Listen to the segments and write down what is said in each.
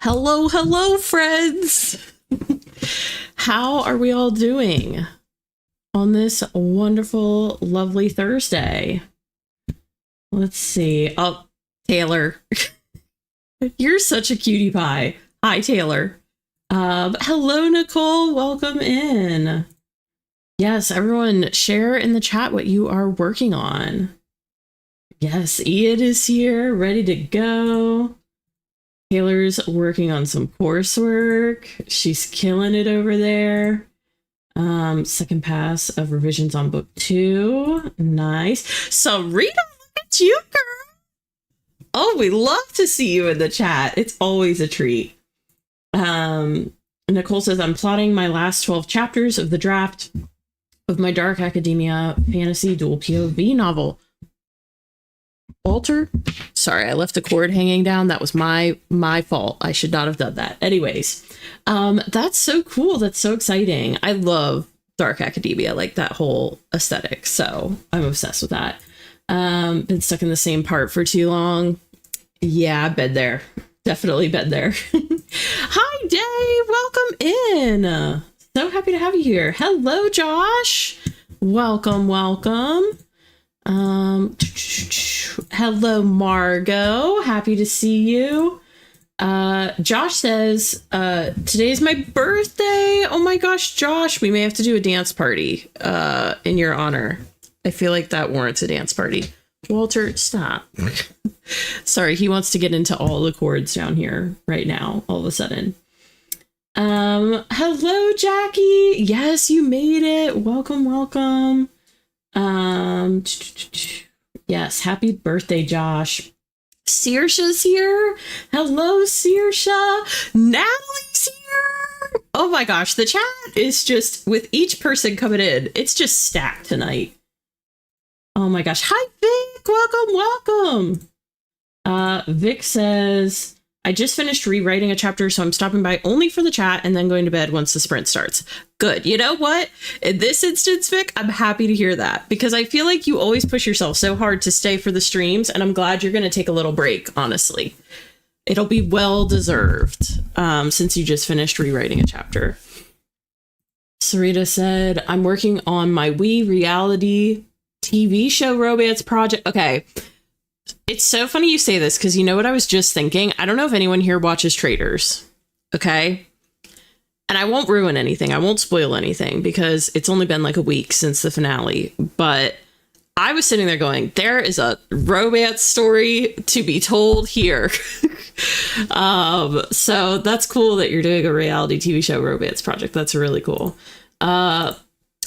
Hello, hello, friends. How are we all doing on this wonderful, lovely Thursday? Let's see. Oh, Taylor. You're such a cutie pie. Hi, Taylor. Hello, Nicole. Welcome in. Yes, everyone, share in the chat what you are working on. Yes, Ian is here, ready to go. Taylor's working on some coursework. She's killing it over there. Second pass of revisions on book 2. Nice. Sarita, look at you, girl. Oh, we love to see you in the chat. It's always a treat. Nicole says, I'm plotting my last 12 chapters of the draft of my Dark Academia fantasy dual POV novel. Walter, sorry, I left the cord hanging down. That was my fault. I should not have done that. Anyways, that's so cool. That's so exciting. I love Dark Academia, like that whole aesthetic. So I'm obsessed with that. Been stuck in the same part for too long. Yeah, been there. Definitely been there. Hi, Dave. Welcome in. So happy to have you here. Hello, Josh. Welcome, welcome. Hello, Margot. Happy to see you. Josh says, today's my birthday. Oh my gosh, Josh, we may have to do a dance party, in your honor. I feel like that warrants a dance party. Walter, stop. Sorry, he wants to get into all the chords down here right now, all of a sudden. Hello, Jackie. Yes, you made it. Welcome, welcome. Yes, happy birthday, Josh. Saoirse's here. Hello, Saoirse. Natalie's here. Oh my gosh, the chat is just, with each person coming in, it's just stacked tonight. Oh my gosh. Hi, Vic. Welcome, welcome. Vic says, I just finished rewriting a chapter, so I'm stopping by only for the chat and then going to bed once the sprint starts. Good. You know what? In this instance, Vic, I'm happy to hear that, because I feel like you always push yourself so hard to stay for the streams, and I'm glad you're going to take a little break, honestly. It'll be well deserved, since you just finished rewriting a chapter. Sarita said, I'm working on my Wii reality TV show romance project. Okay. It's so funny you say this, because you know what I was just thinking? I don't know if anyone here watches Traitors, okay? And I won't ruin anything. I won't spoil anything, because it's only been like a week since the finale. But I was sitting there going, there is a romance story to be told here. So that's cool that you're doing a reality TV show romance project. That's really cool.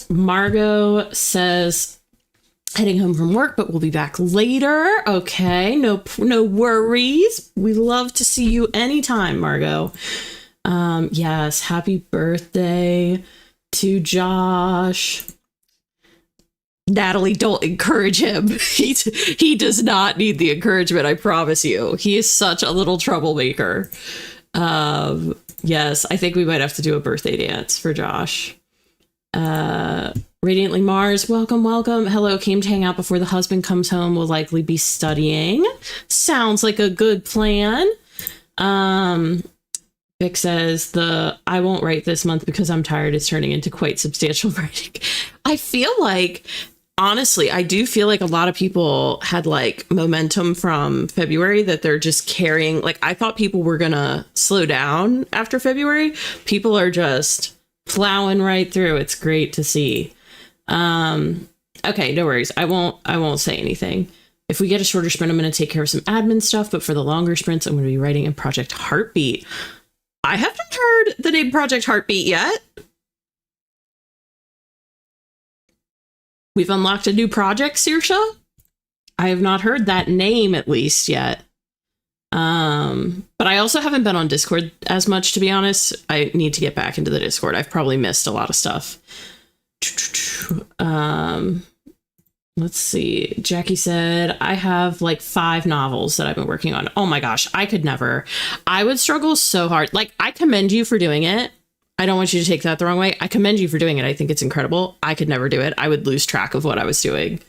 Margot says, heading home from work, but we'll be back later. Okay, no worries. We love to see you anytime, Margot. Yes, happy birthday to Josh. Natalie, don't encourage him. He does not need the encouragement, I promise you. He is such a little troublemaker. Yes, I think we might have to do a birthday dance for Josh. Radiantly Mars, welcome, welcome. Hello, came to hang out before the husband comes home. Will likely be studying. Sounds like a good plan. Vic says, I won't write this month because I'm tired. It's turning into quite substantial writing. I feel like, honestly, I do feel like a lot of people had like momentum from February that they're just carrying. Like, I thought people were gonna slow down after February. People are just plowing right through. It's great to see. Okay, no worries. I won't say anything. If we get a shorter sprint, I'm going to take care of some admin stuff, but for the longer sprints, I'm going to be writing in Project Heartbeat. I haven't heard the name Project Heartbeat yet. We've unlocked a new project, Saoirse? I have not heard that name, at least, yet. But I also haven't been on Discord as much, to be honest. I need to get back into the Discord. I've probably missed a lot of stuff. Let's see. Jackie said, I have like 5 novels that I've been working on. Oh my gosh, I could never. I would struggle so hard. Like, I commend you for doing it. I don't want you to take that the wrong way. I commend you for doing it. I think it's incredible. I could never do it. I would lose track of what I was doing.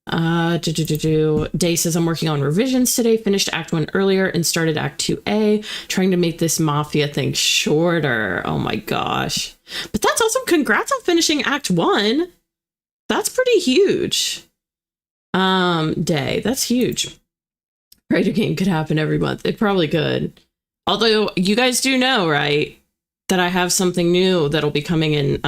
Day says, I'm working on revisions today, finished Act 1 earlier and started Act 2A, trying to make this mafia thing shorter. Oh my gosh. But that's awesome. Congrats on finishing Act 1. That's pretty huge. Day, that's huge. Writer game could happen every month. It probably could. Although you guys do know, right, that I have something new that'll be coming in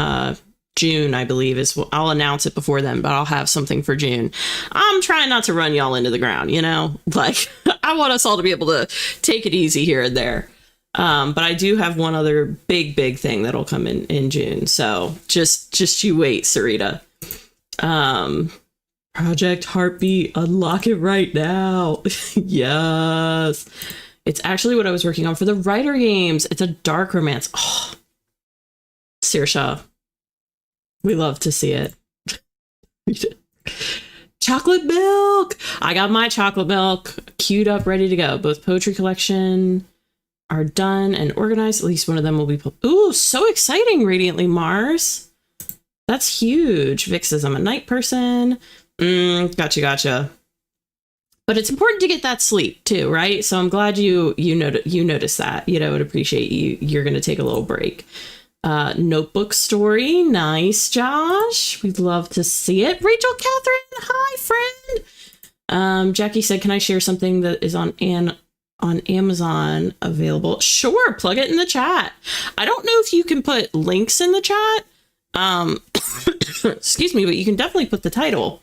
June, I believe. I'll announce it before then, but I'll have something for June. I'm trying not to run y'all into the ground, you know? Like, I want us all to be able to take it easy here and there. But I do have one other big thing that'll come in June. So just you wait, Sarita. Project Heartbeat, unlock it right now. Yes. It's actually what I was working on for the writer games. It's a dark romance. Oh, Saoirse, we love to see it. Chocolate milk. I got my chocolate milk queued up, ready to go. Both poetry collection are done and organized. At least one of them will be. Ooh, so exciting, Radiantly Mars. That's huge. Vic says, I'm a night person. Gotcha. But it's important to get that sleep too, right? So I'm glad you noticed that. You know, I would appreciate you're going to take a little break. Notebook story. Nice, Josh. We'd love to see it. Rachel Catherine. Hi, friend. Jackie said, can I share something that is on Amazon available? Sure. Plug it in the chat. I don't know if you can put links in the chat. Excuse me, but you can definitely put the title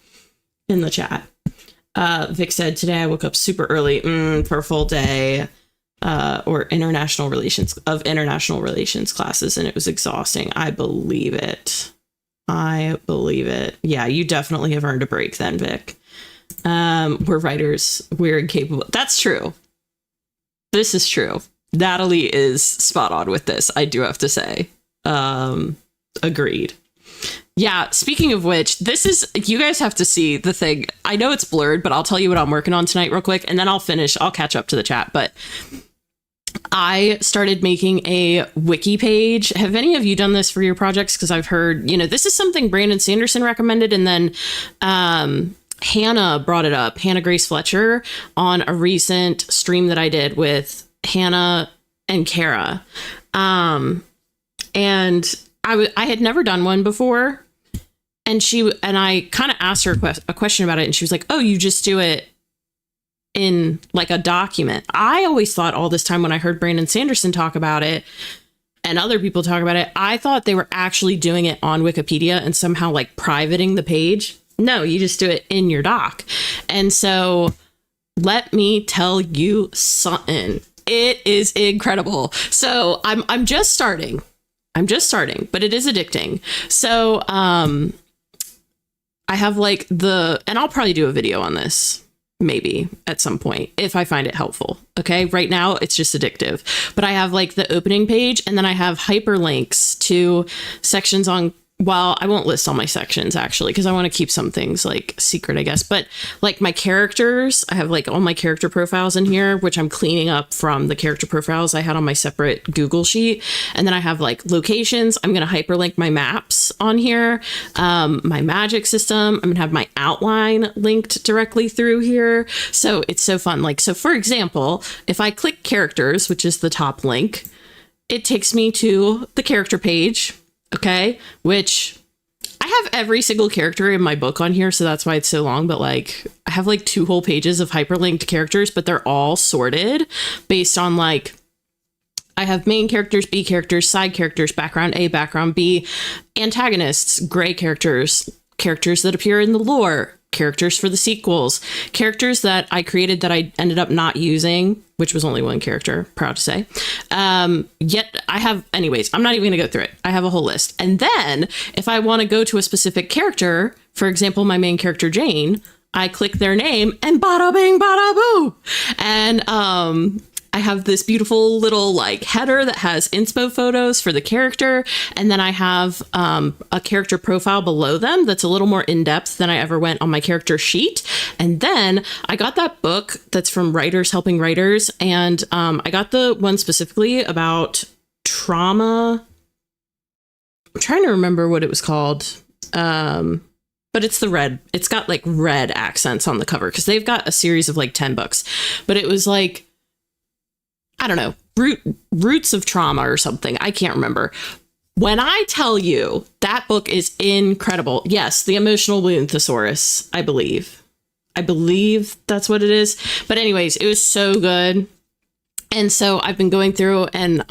in the chat. Vic said, today I woke up super early for a full day or international relations classes, and it was exhausting. I believe it. Yeah, you definitely have earned a break then, Vic. We're writers. We're incapable. That's true. This is true. Natalie is spot on with this, I do have to say. Agreed. Yeah, speaking of which, you guys have to see the thing. I know it's blurred, but I'll tell you what I'm working on tonight real quick, and then I'll catch up to the chat. But I started making a wiki page. Have any of you done this for your projects? Because I've heard, this is something Brandon Sanderson recommended, and then Hannah brought it up, Hannah Grace Fletcher, on a recent stream that I did with Hannah and Kara. And I had never done one before. And I kind of asked her a question about it, and she was like, oh, you just do it in like a document. I always thought all this time when I heard Brandon Sanderson talk about it and other people talk about it, I thought they were actually doing it on Wikipedia and somehow like privating the page. No, you just do it in your doc. And so let me tell you something. It is incredible. So I'm just starting, but it is addicting. So, I have like and I'll probably do a video on this maybe at some point if I find it helpful. Okay. Right now it's just addictive, but I have like the opening page, and then I have hyperlinks to sections on, well, I won't list all my sections actually, because I want to keep some things like secret, I guess. But like my characters, I have like all my character profiles in here, which I'm cleaning up from the character profiles I had on my separate Google sheet. And then I have like locations. I'm going to hyperlink my maps on here. My magic system. I'm going to have my outline linked directly through here. So it's so fun. Like, so for example, if I click characters, which is the top link, it takes me to the character page. Okay, which I have every single character in my book on here, so that's why it's so long. But like, I have like 2 whole pages of hyperlinked characters, but they're all sorted based on like, I have main characters, B characters, side characters, background A, background B, antagonists, gray characters, characters that appear in the lore, characters for the sequels, characters that I created that I ended up not using, which was only 1 character, proud to say. Yet I have, anyways, I'm not even gonna go through it. I have a whole list. And then if I want to go to a specific character, for example, my main character, Jane, I click their name and bada bing, bada boo. And I have this beautiful little like header that has inspo photos for the character. And then I have a character profile below them that's a little more in-depth than I ever went on my character sheet. And then I got that book that's from Writers Helping Writers. And I got the one specifically about trauma. I'm trying to remember what it was called. But but it's the red. It's got like red accents on the cover because they've got a series of like 10 books. But it was like, I don't know, Roots of Trauma or something. I can't remember. When I tell you that book is incredible. Yes, the Emotional Wound Thesaurus, I believe. I believe that's what it is. But anyways, it was so good. And so I've been going through and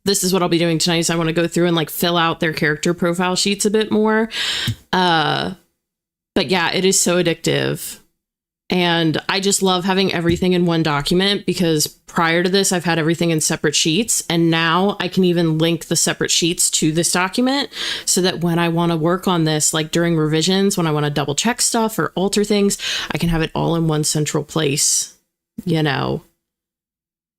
this is what I'll be doing tonight. Is I want to go through and like fill out their character profile sheets a bit more. But yeah, it is so addictive. And I just love having everything in one document because prior to this, I've had everything in separate sheets. And now I can even link the separate sheets to this document so that when I want to work on this, like during revisions, when I want to double check stuff or alter things, I can have it all in one central place, you know,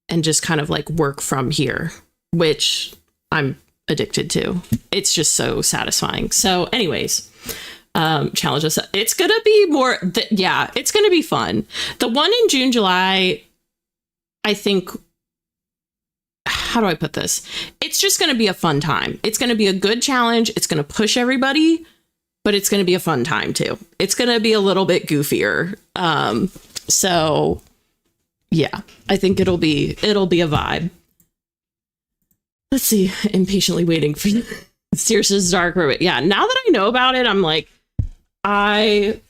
and just kind of like work from here, which I'm addicted to. It's just so satisfying. So anyways, challenge us. It's gonna be more yeah, it's gonna be fun. The one in June, July, I think, how do I put this? It's just gonna be a fun time. It's gonna be a good challenge. It's gonna push everybody, but it's gonna be a fun time too. It's gonna be a little bit goofier. So yeah, I think it'll be a vibe. Let's see, impatiently waiting for Sears's Dark Ribbon. Yeah, now that I know about it, I'm like, I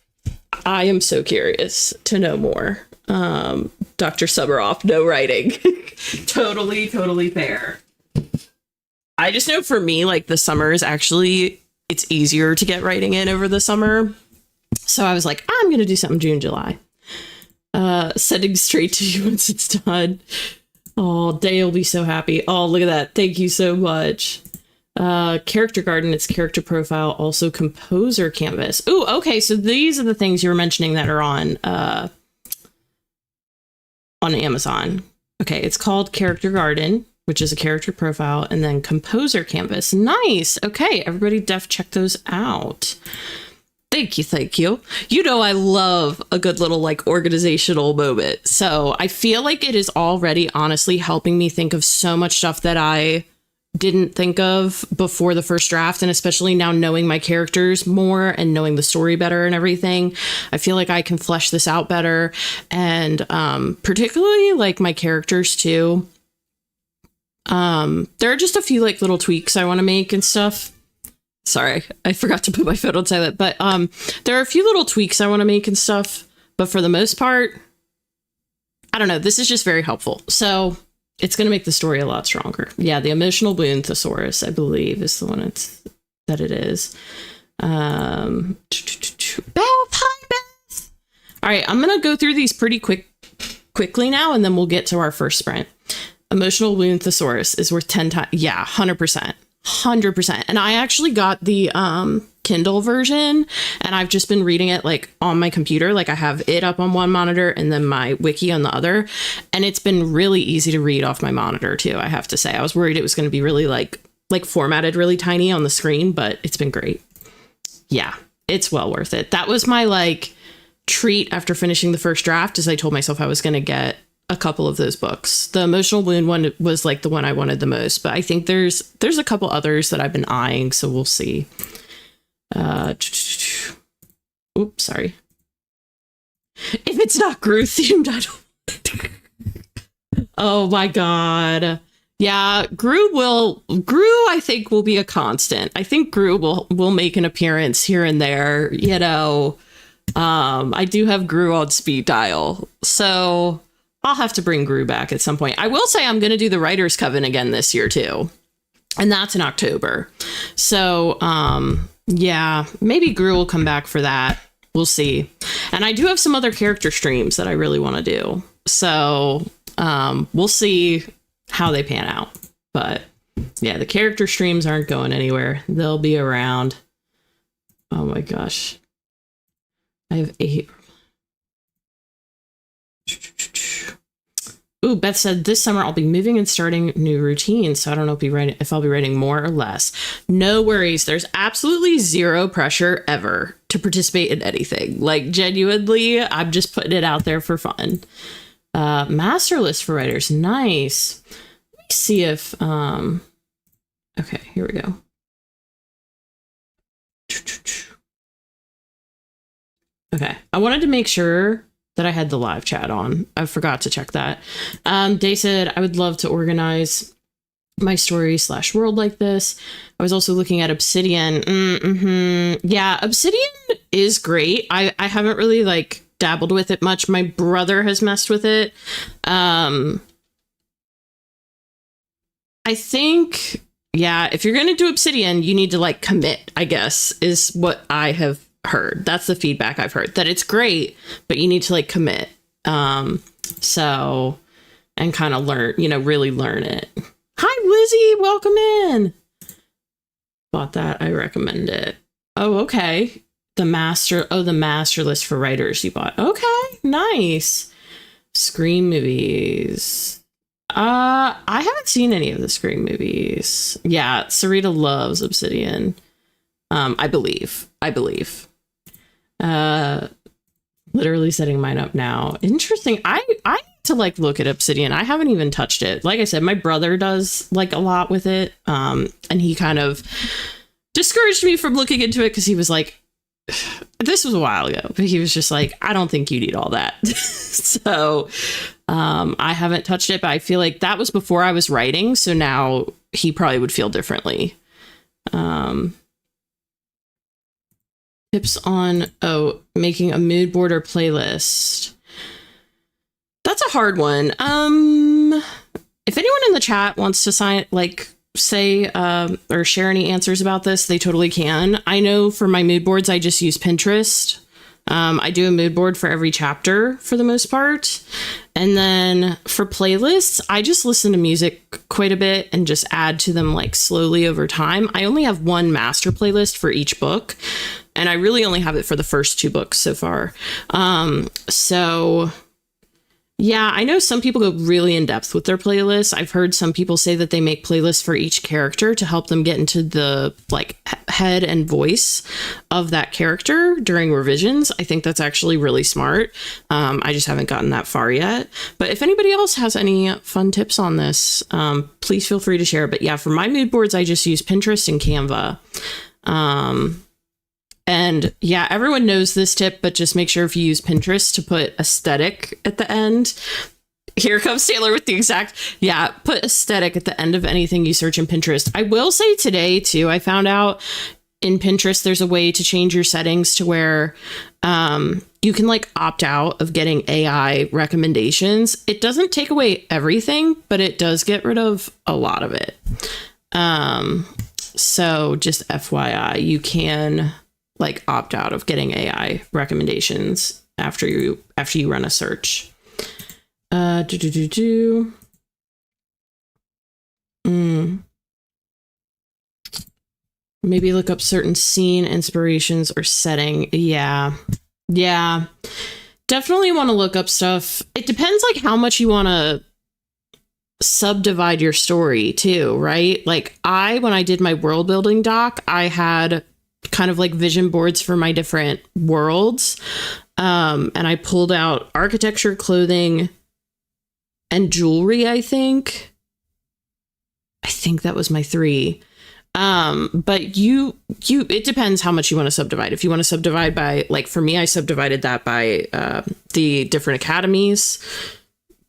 am so curious to know more. Dr. Summeroff, no writing. Totally fair. I just know for me, like the summer is actually, it's easier to get writing in over the summer. So I was like, I'm going to do something June, July. Sending straight to you once it's done. Oh, Day will be so happy. Oh, look at that. Thank you so much. Character garden, its character profile, also composer canvas. Ooh, okay, so these are the things you were mentioning that are on Amazon. Okay, it's called Character Garden, which is a character profile, and then composer canvas. Nice. Okay, everybody check those out. Thank you. You know I love a good little like organizational moment. So I feel like it is already honestly helping me think of so much stuff that I didn't think of before the first draft, and especially now knowing my characters more and knowing the story better and everything, I feel like I can flesh this out better. And particularly like my characters too. There are just a few like little tweaks I want to make and stuff. Sorry, I forgot to put my phone on silent, but there are a few little tweaks I want to make and stuff, but for the most part, I don't know, this is just very helpful. So it's going to make the story a lot stronger. Yeah, the Emotional Wound Thesaurus, I believe, is the one that it is. Beth, hi, Beth. All right, I'm going to go through these pretty quickly now, and then we'll get to our first sprint. Emotional Wound Thesaurus is worth 10 times. Yeah, 100%. 100%. And I actually got the Kindle version, and I've just been reading it like on my computer. Like I have it up on one monitor and then my wiki on the other, and it's been really easy to read off my monitor too, I have to say. I was worried it was going to be really like formatted really tiny on the screen, but it's been great. Yeah, it's well worth it. That was my like treat after finishing the first draft, is I told myself I was going to get a couple of those books. The Emotional Wound one was like the one I wanted the most, but I think there's a couple others that I've been eyeing, so we'll see. Oops, sorry. If it's not Gru themed, I don't. Oh my god. Yeah, Gru I think will be a constant. I think Gru will make an appearance here and there, you know. I do have Gru on speed dial, so I'll have to bring Gru back at some point. I will say I'm going to do the Writers Coven again this year too, and that's in October. So yeah, maybe Gru will come back for that. We'll see. And I do have some other character streams that I really want to do. So we'll see how they pan out. But yeah, the character streams aren't going anywhere. They'll be around. Oh my gosh. I have 8. Ooh, Beth said this summer I'll be moving and starting new routines, so I don't know if I'll be writing more or less. No worries. There's absolutely zero pressure ever to participate in anything. Like genuinely, I'm just putting it out there for fun. Master list for writers. Nice. Let me see if okay, here we go. Okay. I wanted to make sure that I had the live chat on. I forgot to check that. Day said, I would love to organize my story / world like this. I was also looking at Obsidian. Yeah, Obsidian is great. I haven't really like dabbled with it much. My brother has messed with it. I think, yeah, if you're going to do Obsidian, you need to like commit, I guess, is what I have heard. That's the feedback I've heard, that it's great, but you need to like commit. So, and kind of learn, really learn it. Hi, Lizzie. Welcome in. Bought that. I recommend it. Oh, okay. The master list for writers you bought. Okay, nice. Scream movies. I haven't seen any of the Scream movies. Yeah, Sarita loves Obsidian. I believe. Literally setting mine up now. Interesting. I need to like look at Obsidian. I haven't even touched it. Like I said, my brother does like a lot with it. And he kind of discouraged me from looking into it because he was like, this was a while ago, but he was just like, I don't think you need all that. So I haven't touched it, but I feel like that was before I was writing. So now he probably would feel differently. Tips on, making a mood board or playlist. That's a hard one. If anyone in the chat wants to say or share any answers about this, they totally can. I know for my mood boards, I just use Pinterest. I do a mood board for every chapter for the most part. And then for playlists, I just listen to music quite a bit and just add to them like slowly over time. I only have one master playlist for each book, and I really only have it for the first 2 books so far. So yeah, I know some people go really in depth with their playlists. I've heard some people say that they make playlists for each character to help them get into the like head and voice of that character during revisions. I think that's actually really smart. I just haven't gotten that far yet. But if anybody else has any fun tips on this, please feel free to share. But yeah, for my mood boards, I just use Pinterest and Canva. And yeah, everyone knows this tip, but just make sure if you use Pinterest to put aesthetic at the end. Here comes Taylor with the exact, put aesthetic at the end of anything you search in Pinterest. I will say today too, I found out in Pinterest, there's a way to change your settings to where you can like opt out of getting AI recommendations. It doesn't take away everything, but it does get rid of a lot of it. So just FYI, you can like opt out of getting AI recommendations after you run a search. Maybe look up certain scene inspirations or setting. Yeah. Definitely want to look up stuff. It depends like how much you want to subdivide your story too, right? Like when I did my world building doc, I had kind of like vision boards for my different worlds. And I pulled out architecture, clothing, and jewelry, I think that was my 3. But it depends how much you want to subdivide. If you want to subdivide by, like for me, I subdivided that by the different academies.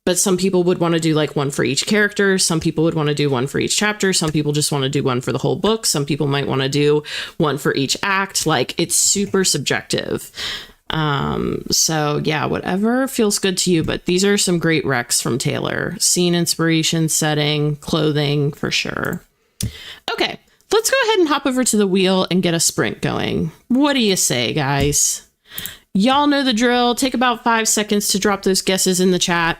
But some people would want to do like one for each character. Some people would want to do one for each chapter. Some people just want to do one for the whole book. Some people might want to do one for each act. Like it's super subjective. So yeah, whatever feels good to you. But these are some great recs from Taylor. Scene inspiration, setting, clothing, for sure. Okay, let's go ahead and hop over to the wheel and get a sprint going. What do you say, guys? Y'all know the drill. Take about 5 seconds to drop those guesses in the chat.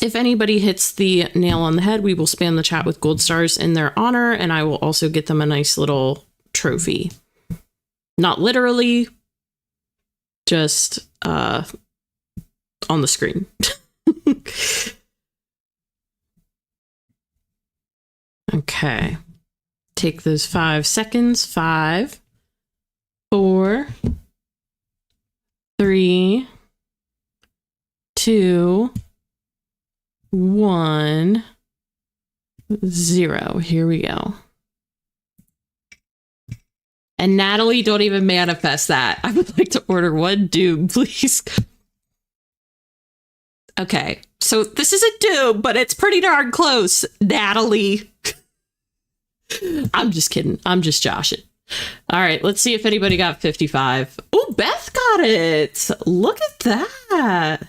If anybody hits the nail on the head, we will spam the chat with gold stars in their honor, and I will also get them a nice little trophy. Not literally, just on the screen. Okay. Take those 5 seconds. 5, 4, 3, 2, 1, 0. Here we go. And Natalie, don't even manifest that. I would like to order one Doom, please. Okay, so this is a Doom, but it's pretty darn close, Natalie. I'm just kidding. I'm just joshing. All right, let's see if anybody got 55. Oh, Beth got it. Look at that.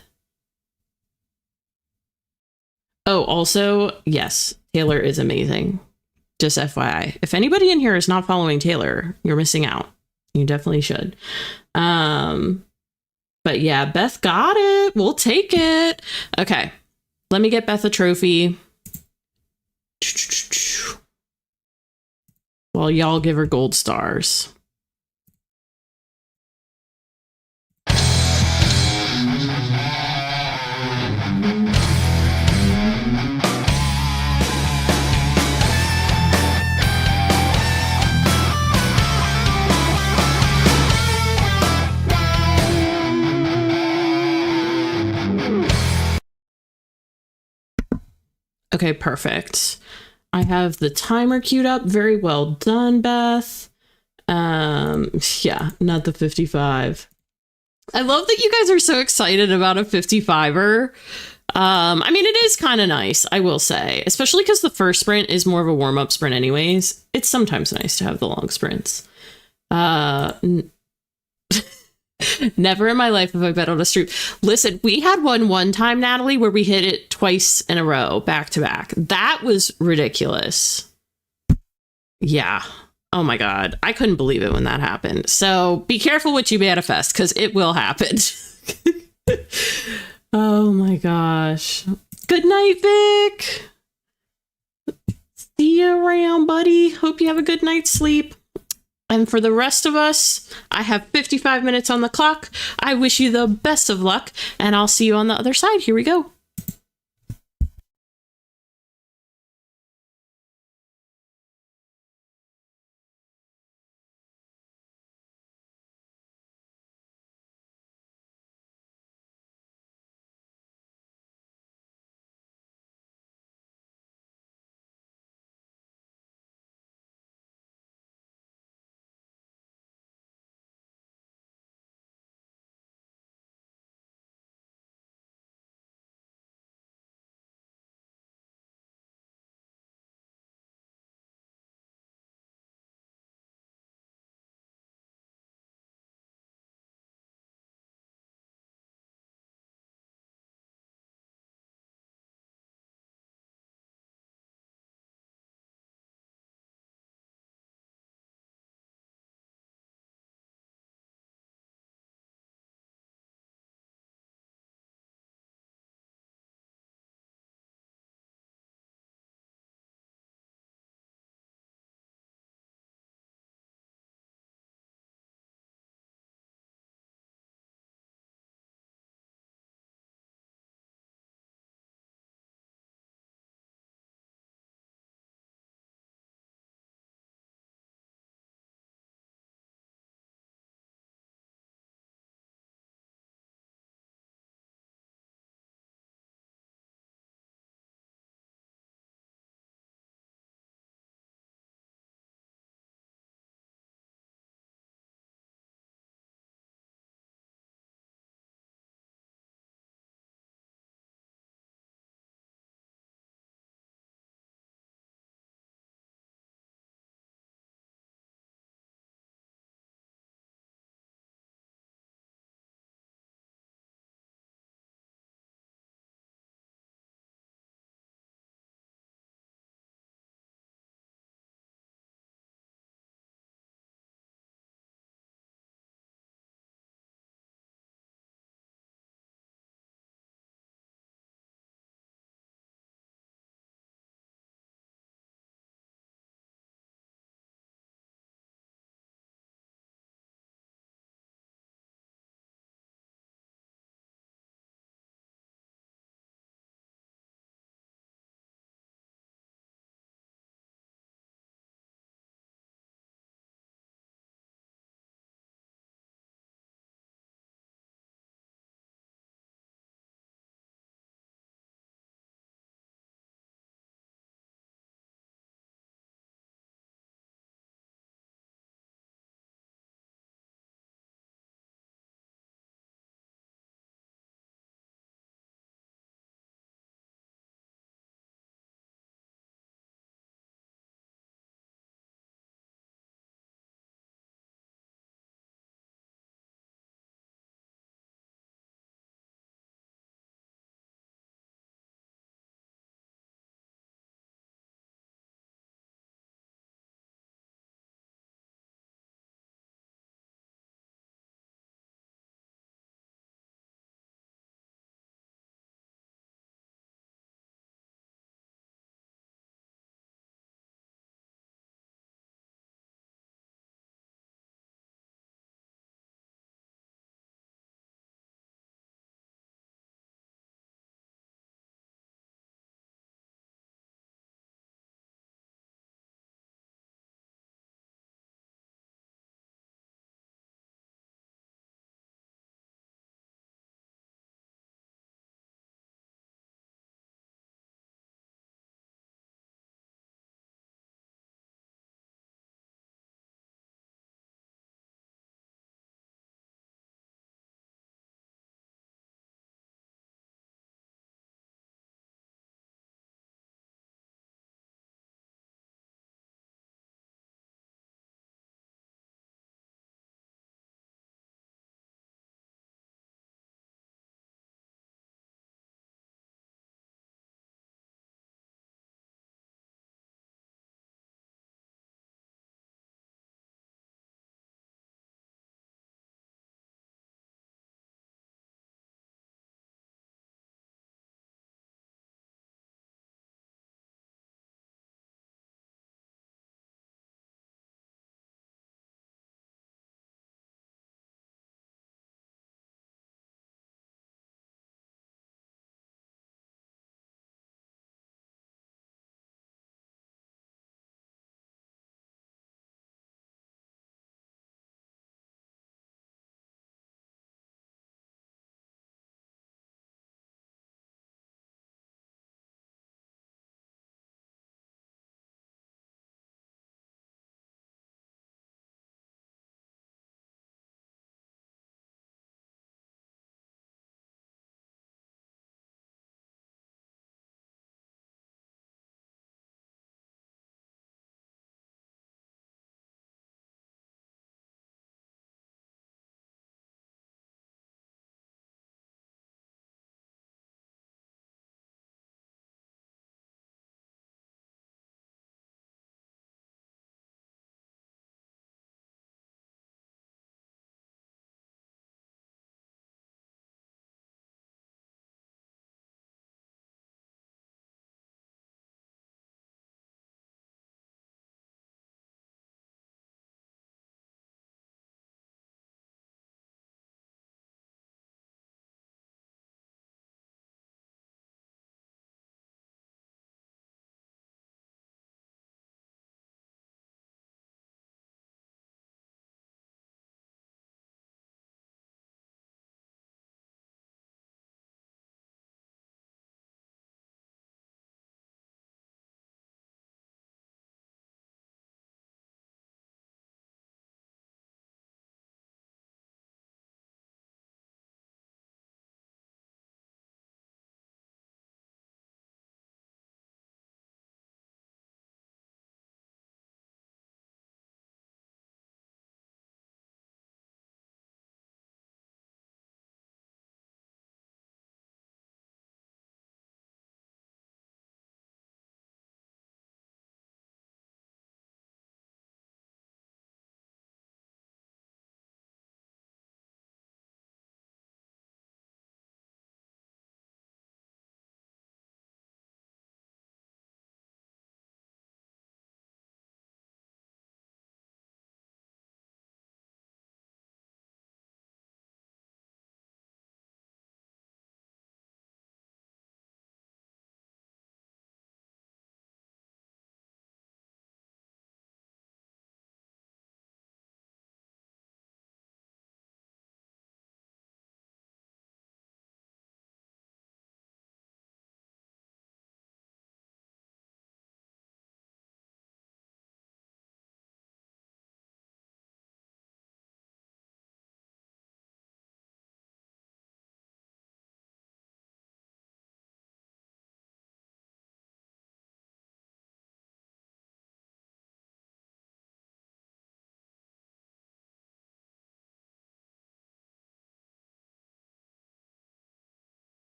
Oh, also, yes, Taylor is amazing. Just FYI. If anybody in here is not following Taylor, you're missing out. You definitely should. But yeah, Beth got it. We'll take it. Okay, let me get Beth a trophy. While y'all give her gold stars. Okay, perfect. I have the timer queued up. Very well done, Beth. Yeah, not the 55. I love that you guys are so excited about a 55er. I mean, it is kind of nice, I will say, especially because the first sprint is more of a warm-up sprint anyways. It's sometimes nice to have the long sprints. Never in my life have I bet on a stream. Listen, we had one time, Natalie, where we hit it twice in a row, back to back. That was ridiculous. Yeah. Oh my God. I couldn't believe it when that happened. So be careful what you manifest, because it will happen. Oh my gosh. Good night, Vic. See you around, buddy. Hope you have a good night's sleep. And for the rest of us, I have 55 minutes on the clock. I wish you the best of luck, and I'll see you on the other side. Here we go.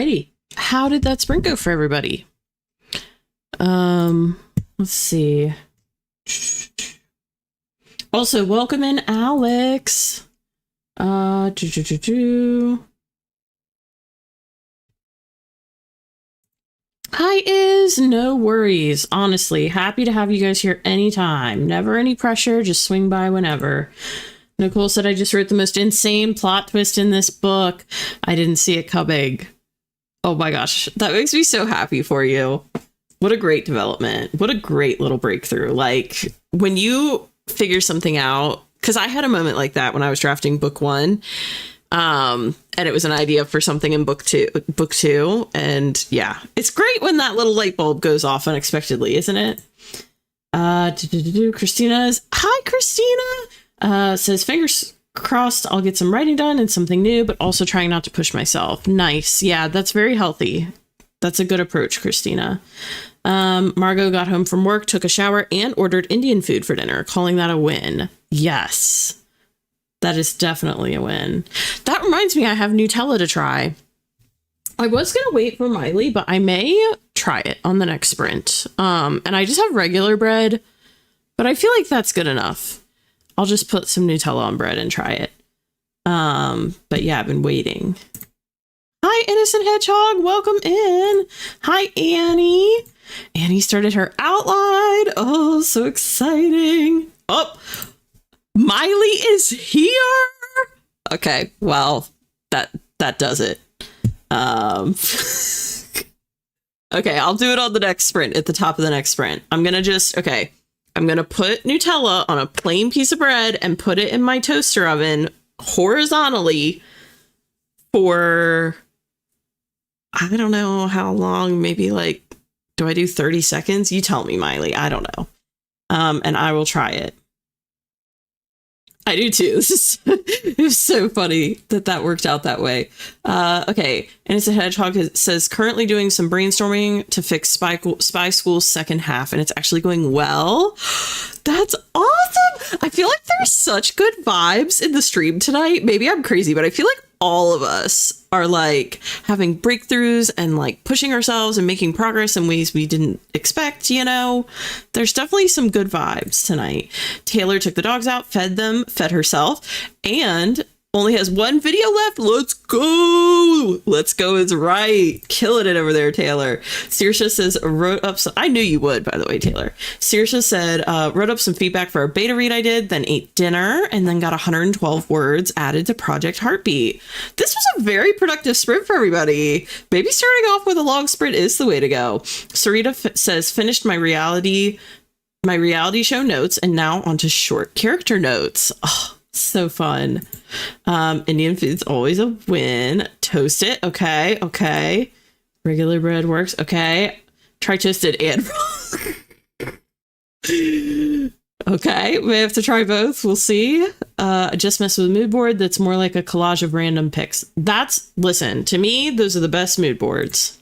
Alrighty. How did that sprint go for everybody? Let's see. Also, welcome in Alex. Hi is no worries. Honestly, happy to have you guys here anytime. Never any pressure, just swing by whenever. Nicole said, I just wrote the most insane plot twist in this book. I didn't see it coming. Oh my gosh, that makes me so happy for you. What a great development. What a great little breakthrough. Like when you figure something out, because I had a moment like that when I was drafting book 1. And it was an idea for something in book two. And yeah, it's great when that little light bulb goes off unexpectedly, isn't it? Christina's, hi, Christina, says, fingers crossed I'll get some writing done and something new, but also trying not to push myself. Nice. Yeah, that's very healthy. That's a good approach, Christina. Margot got home from work, took a shower, and ordered Indian food for dinner, calling that a win. Yes. That is definitely a win. That reminds me, I have Nutella to try. I was going to wait for Miley, but I may try it on the next sprint. And I just have regular bread, but I feel like that's good enough. I'll just put some Nutella on bread and try it. But yeah, I've been waiting. Hi, Innocent Hedgehog. Welcome in. Hi, Annie. Annie started her outline. Oh, so exciting. Oh, Miley is here. Okay, well, that does it. Okay, I'll do it on the next sprint, at the top of the next sprint. I'm gonna put Nutella on a plain piece of bread and put it in my toaster oven horizontally for, I don't know how long, maybe like, do I do 30 seconds? You tell me, Miley. I don't know. And I will try it. I do too. This is so funny that worked out that way. Okay. And it's a hedgehog that says currently doing some brainstorming to fix Spy School's second half, and it's actually going well. That's awesome. I feel like there's such good vibes in the stream tonight. Maybe I'm crazy, but I feel like all of us are like having breakthroughs and like pushing ourselves and making progress in ways we didn't expect, you know? There's definitely some good vibes tonight. Taylor took the dogs out, fed herself, and only has one video left. Let's go. Let's go is right. Killing it over there, Taylor. Saoirse says, wrote up some, I knew you would, by the way, Taylor. Saoirse said, wrote up some feedback for a beta read I did, then ate dinner, and then got 112 words added to Project Heartbeat. This was a very productive sprint for everybody. Maybe starting off with a long sprint is the way to go. Sarita says, finished my reality show notes, and now onto short character notes. Oh, so fun. Indian food's always a win. Toast it. Okay. Regular bread works. Okay. Try toasted and okay. May have to try both. We'll see. I just messed with a mood board that's more like a collage of random pics. Listen, to me, those are the best mood boards.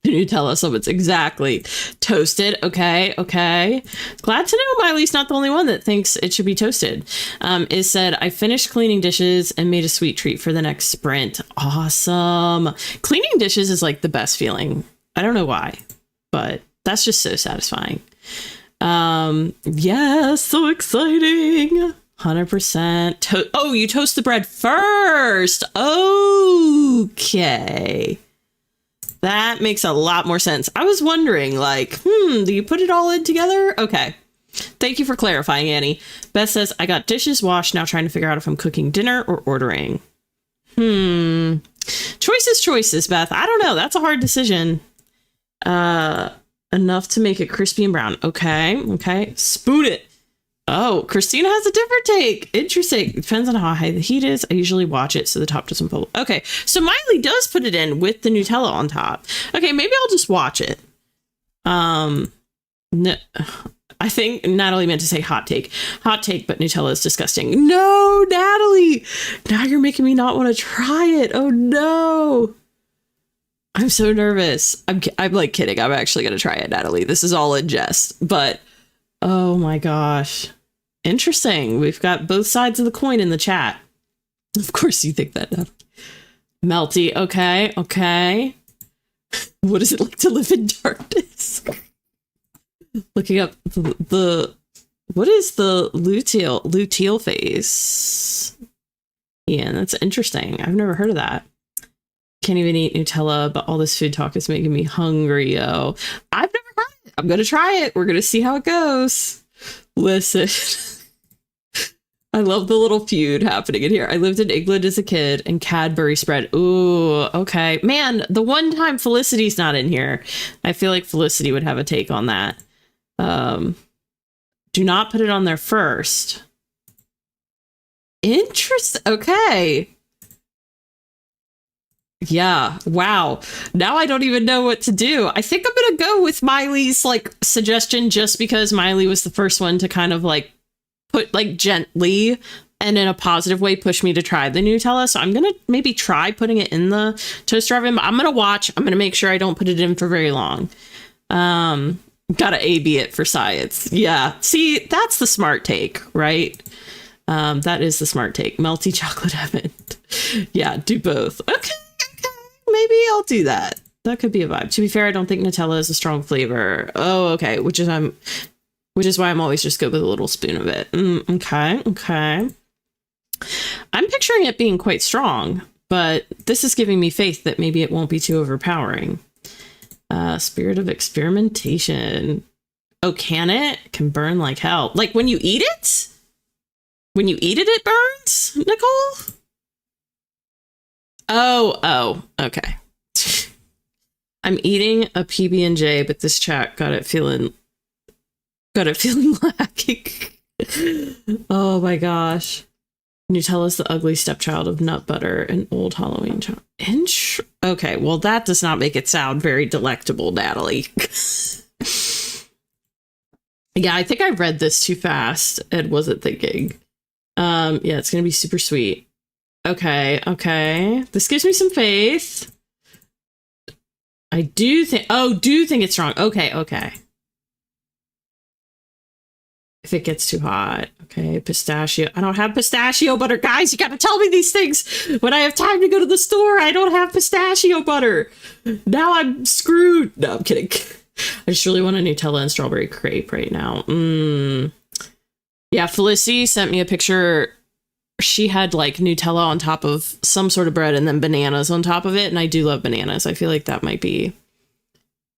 Nutella summits, exactly. Toasted. Okay. Glad to know Miley's not the only one that thinks it should be toasted. Is said, I finished cleaning dishes and made a sweet treat for the next sprint. Awesome. Cleaning dishes is like the best feeling. I don't know why, but that's just so satisfying. Yeah, so exciting. 100%. Oh, you toast the bread first. Okay. That makes a lot more sense. I was wondering, like, do you put it all in together? Okay. Thank you for clarifying, Annie. Beth says, I got dishes washed, now trying to figure out if I'm cooking dinner or ordering. Choices, Beth. I don't know. That's a hard decision. Enough to make it crispy and brown. Okay. Spoon it. Oh, Christina has a different take. Interesting. Depends on how high the heat is. I usually watch it so the top doesn't bubble. Okay, so Miley does put it in with the Nutella on top. Okay, maybe I'll just watch it. No, I think Natalie meant to say hot take. Hot take, but Nutella is disgusting. No, Natalie! Now you're making me not want to try it. Oh no! I'm so nervous. I'm like kidding. I'm actually going to try it, Natalie. This is all in jest, but oh my gosh. Interesting. We've got both sides of the coin in the chat. Of course you think that, Natalie. Melty. Okay. Okay. What is it like to live in darkness? Looking up the what is the luteal phase? Yeah, that's interesting. I've never heard of that. Can't even eat Nutella, but all this food talk is making me hungry, yo. I've never tried it. I'm gonna try it. We're gonna see how it goes. Listen. I love the little feud happening in here. I lived in England as a kid and Cadbury spread. Ooh, okay. Man, the one time Felicity's not in here, I feel like Felicity would have a take on that. Do not put it on there first. Interesting. Okay. Yeah. Wow. Now I don't even know what to do. I think I'm going to go with Miley's like suggestion just because Miley was the first one to kind of like put like gently and in a positive way push me to try the Nutella. So I'm going to maybe try putting it in the toaster oven. I'm going to watch. I'm going to make sure I don't put it in for very long. Gotta A/B it for science. Yeah. See, that's the smart take, right? That is the smart take. Melty chocolate oven. Yeah, do both. Okay. Maybe I'll do that. That could be a vibe. To be fair, I don't think Nutella is a strong flavor. Oh, okay. Which is why I'm always just good with a little spoon of it. Okay. Okay. I'm picturing it being quite strong, but this is giving me faith that maybe it won't be too overpowering. Spirit of experimentation. Oh, can it? Can burn like hell. Like when you eat it? When you eat it, it burns, Nicole? Oh, okay. I'm eating a PB&J, but this chat got it feeling lacking. Oh my gosh. Nutella's the ugly stepchild of nut butter and old Halloween chocolate. Okay, well that does not make it sound very delectable, Natalie. Yeah, I think I read this too fast and wasn't thinking. Yeah, it's gonna be super sweet. Okay. This gives me some faith. I do think it's strong. Okay. If it gets too hot. Okay, pistachio. I don't have pistachio butter. Guys, you gotta tell me these things. When I have time to go to the store, I don't have pistachio butter. Now I'm screwed. No, I'm kidding. I just really want a Nutella and strawberry crepe right now. Yeah, Felicity sent me a picture. She had like Nutella on top of some sort of bread and then bananas on top of it. And I do love bananas. I feel like that might be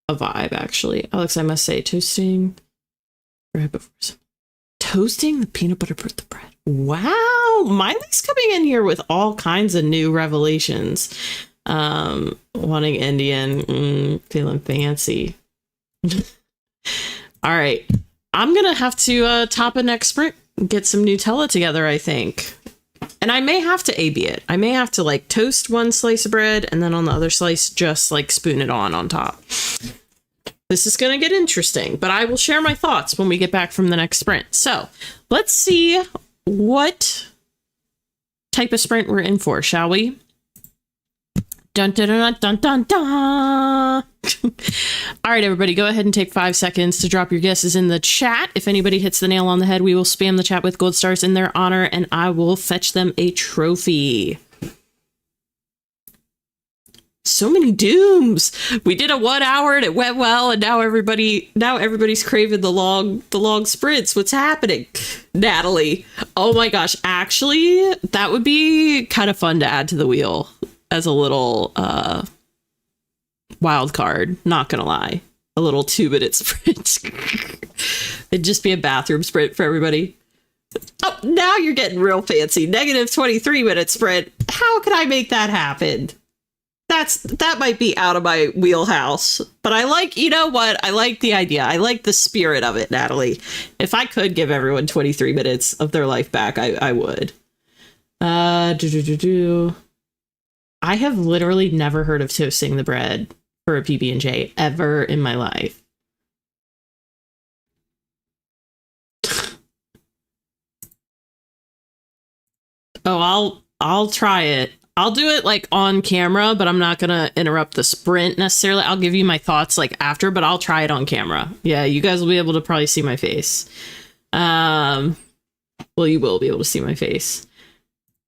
a vibe, actually. Alex, I must say, toasting the peanut butter with the bread. Wow. Miley's coming in here with all kinds of new revelations. Wanting Indian, feeling fancy. All right. I'm going to have to top a next sprint and get some Nutella together, I think. And I may have to A/B it. I may have to like toast one slice of bread and then on the other slice, just like spoon it on top. This is going to get interesting, but I will share my thoughts when we get back from the next sprint. So let's see what type of sprint we're in for, shall we? Dun, dun, dun, dun, dun, dun. All right, everybody, go ahead and take 5 seconds to drop your guesses in the chat. If anybody hits the nail on the head, we will spam the chat with gold stars in their honor, and I will fetch them a trophy. So many dooms. We did a 1 hour and it went well, and now everybody's craving the long sprints. What's happening, Natalie? Oh my gosh, actually, that would be kind of fun to add to the wheel as a little wild card. Not gonna lie, a little 2-minute sprint. It'd just be a bathroom sprint for everybody. Oh, now you're getting real fancy. Negative 23-minute sprint. How could I make that happen? That might be out of my wheelhouse, but I like, you know what? I like the idea. I like the spirit of it, Natalie. If I could give everyone 23 minutes of their life back, I would. I have literally never heard of toasting the bread for a PB&J ever in my life. Oh, I'll try it. I'll do it like on camera, but I'm not going to interrupt the sprint necessarily. I'll give you my thoughts like after, but I'll try it on camera. Yeah, you guys will be able to probably see my face. Well, you will be able to see my face.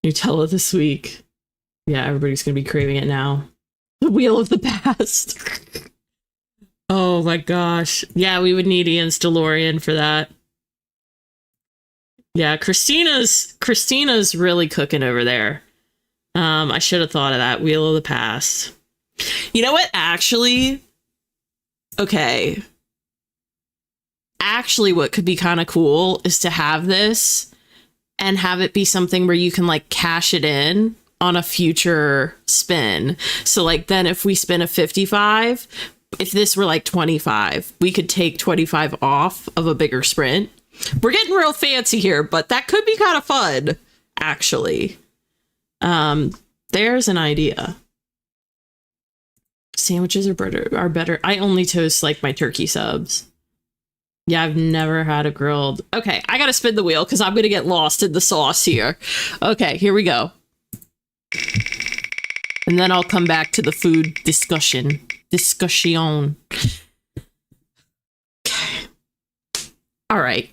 Nutella this week. Yeah, everybody's gonna be craving it now. The Wheel of the Past. Oh my gosh. Yeah, we would need Ian's DeLorean for that. Yeah, Christina's really cooking over there. I should have thought of that. Wheel of the Past. You know what? Actually, okay. Actually, what could be kind of cool is to have this and have it be something where you can like cash it in on a future spin. So like then if we spin a 55, if this were like 25, we could take 25 off of a bigger sprint. We're getting real fancy here, but that could be kind of fun, actually. There's an idea. Sandwiches are better. I only toast like my turkey subs. Yeah, I've never had a grilled. Okay, I gotta spin the wheel because I'm gonna get lost in the sauce here. Okay, here we go. And then I'll come back to the food discussion. Discussion. Okay. All right.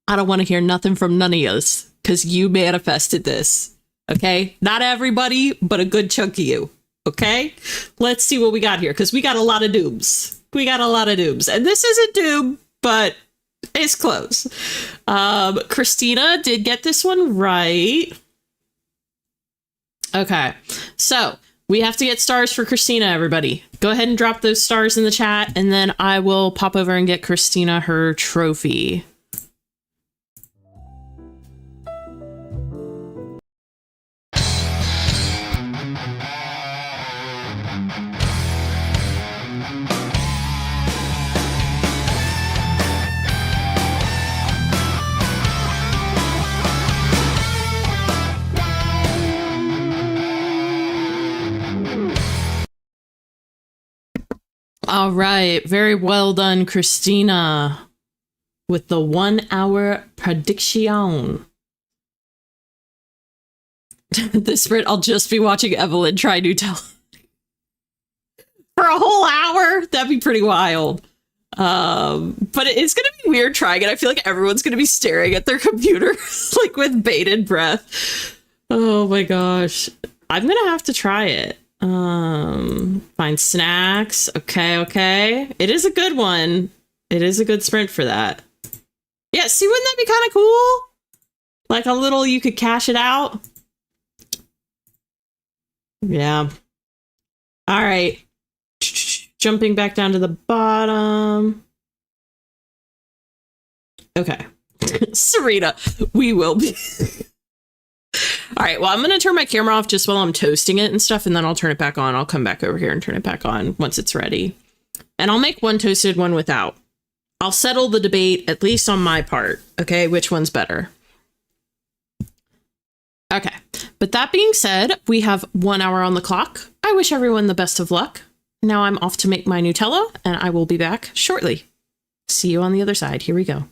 I don't want to hear nothing from none of yous because you manifested this. Okay? Not everybody, but a good chunk of you. Okay? Let's see what we got here because we got a lot of dooms. And this isn't doom, but it's close. Christina did get this one right. Okay. So we have to get stars for Christina, everybody. Go ahead and drop those stars in the chat, and then I will pop over and get Christina her trophy. All right. Very well done, Christina, with the 1 hour prediction. This sprint, I'll just be watching Evelyn try Nutella for a whole hour. That'd be pretty wild. But it's gonna be weird trying it. I feel like everyone's gonna be staring at their computer like with bated breath. Oh my gosh. I'm gonna have to try it. Find snacks. Okay. It is a good one. It is a good sprint for that. Yeah, see, wouldn't that be kind of cool? Like a little, you could cash it out. Yeah. All right. Jumping back down to the bottom. Okay. Serena, we will be. All right, well, I'm going to turn my camera off just while I'm toasting it and stuff, and then I'll turn it back on. I'll come back over here and turn it back on once it's ready. And I'll make one toasted, one without. I'll settle the debate, at least on my part, okay? Which one's better? Okay, but that being said, we have 1 hour on the clock. I wish everyone the best of luck. Now I'm off to make my Nutella, and I will be back shortly. See you on the other side. Here we go.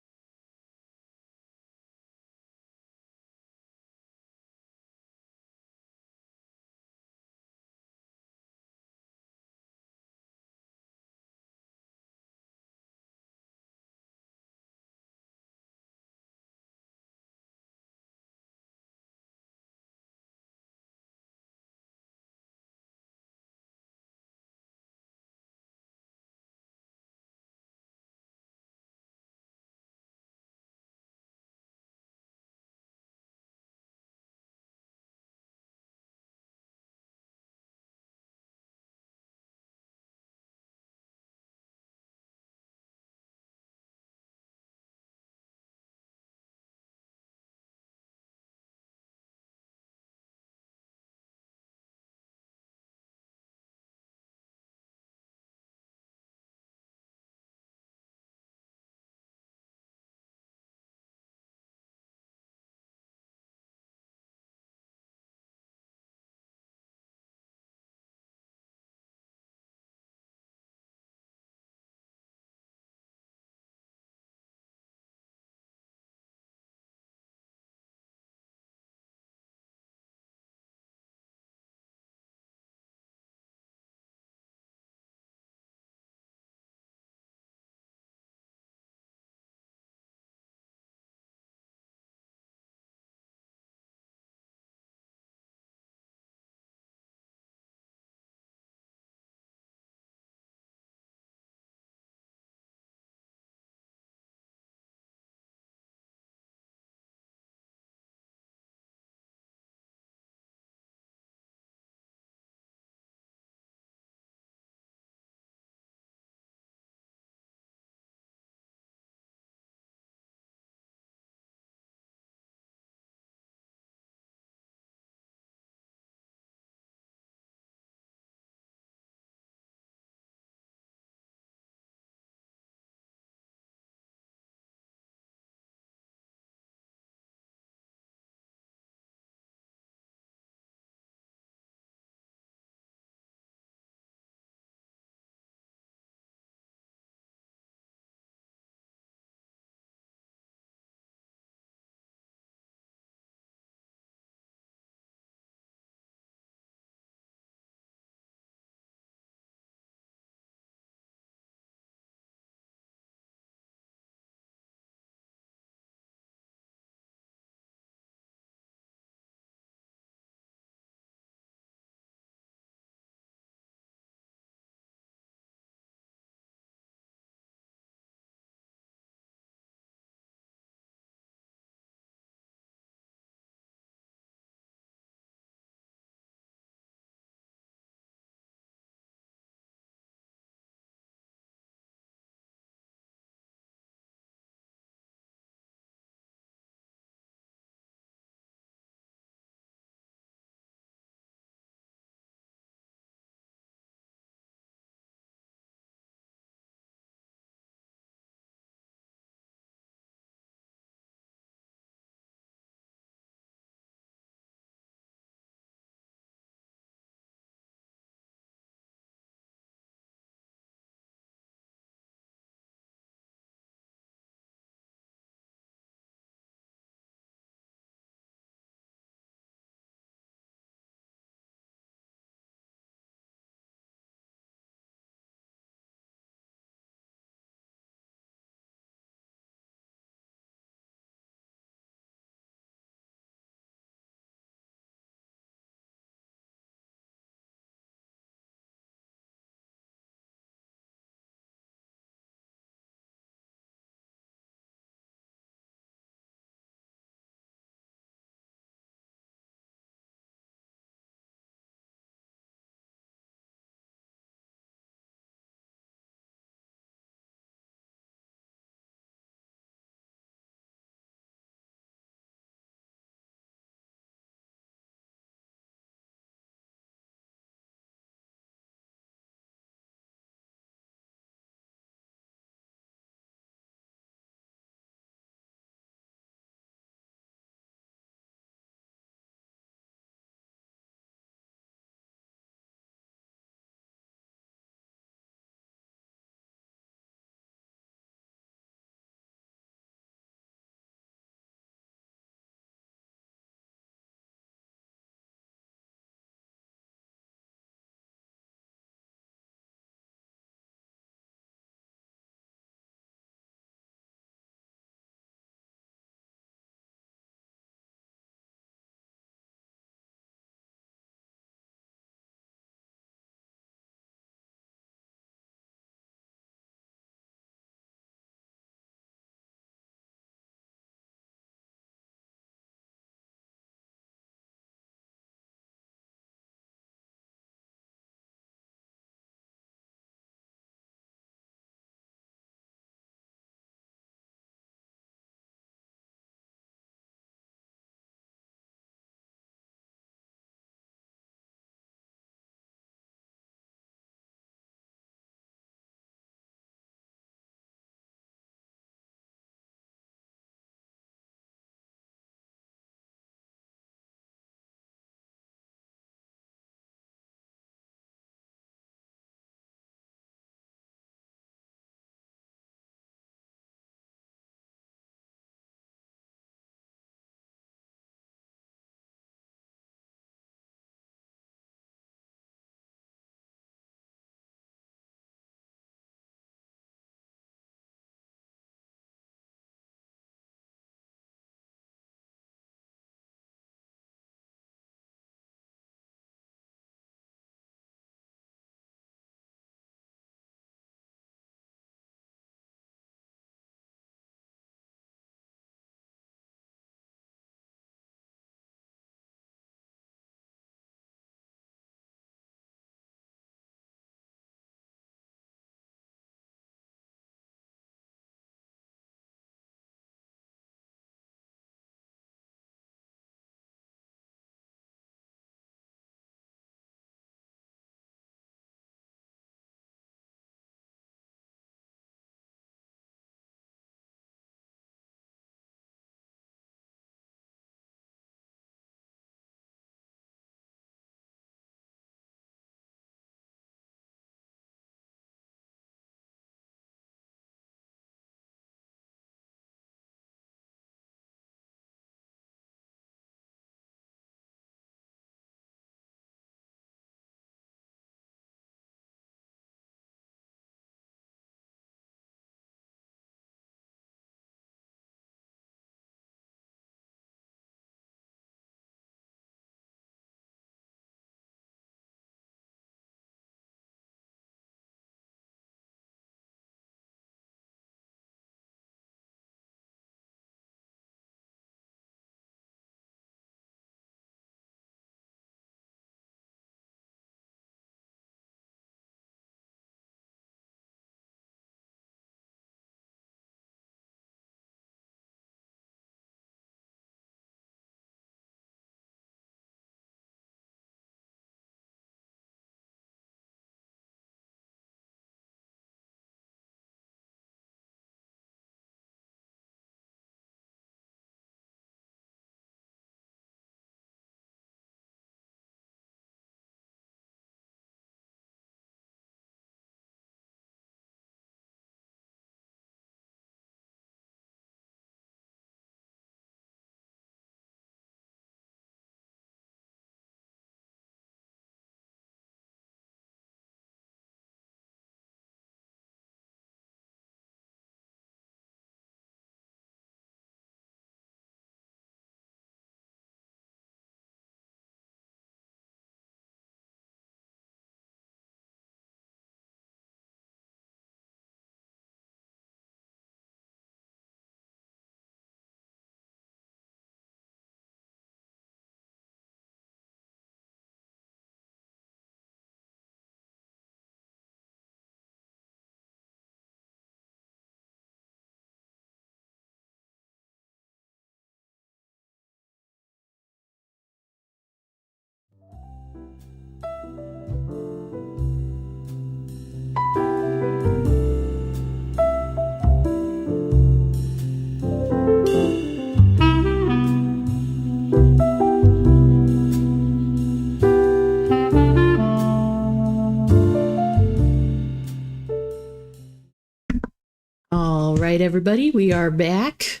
right, everybody, we are back.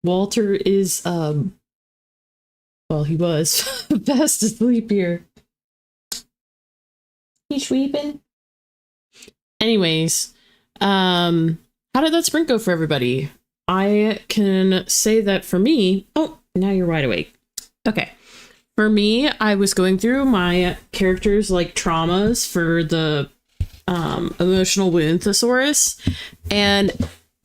Walter is, well, he was fast asleep here. He's sleeping. Anyways, how did that sprint go for everybody? I can say that for me, oh, now you're wide awake. Okay. For me, I was going through my characters' like traumas for the emotional wound thesaurus, and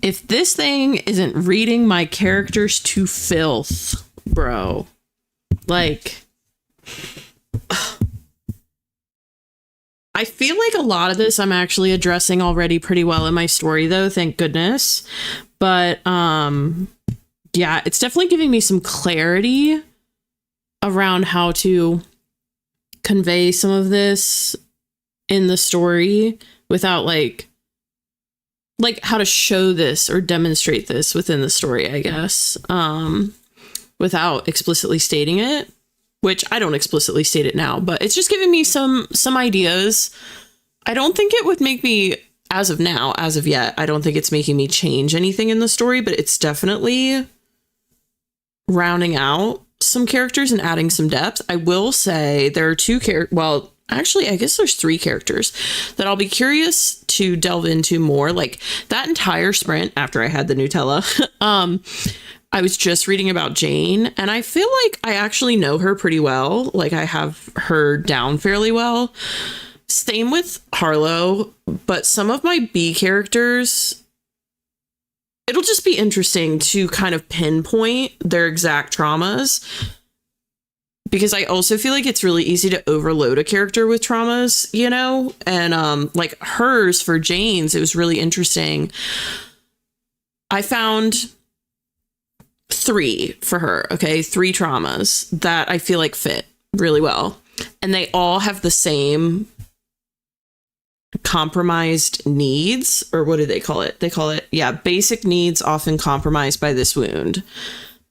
if this thing isn't reading my characters to filth, bro, like I feel like a lot of this I'm actually addressing already pretty well in my story, though, thank goodness. But yeah, it's definitely giving me some clarity around how to convey some of this in the story without like how to show this or demonstrate this within the story, I guess, without explicitly stating it, which I don't explicitly state it now, but it's just giving me some ideas. I don't think it would make me, as of yet, I don't think it's making me change anything in the story, but it's definitely rounding out some characters and adding some depth. I will say there are two characters, well, actually, I guess there's 3 characters that I'll be curious to delve into more. Like that entire sprint after I had the Nutella, I was just reading about Jane, and I feel like I actually know her pretty well. Like I have her down fairly well. Same with Harlow, but some of my B characters, it'll just be interesting to kind of pinpoint their exact traumas, because I also feel like it's really easy to overload a character with traumas, you know? And like hers for Jane's, it was really interesting. I found 3 for her, okay? 3 traumas that I feel like fit really well. And they all have the same compromised needs, or what do they call it? They call it, yeah, basic needs often compromised by this wound.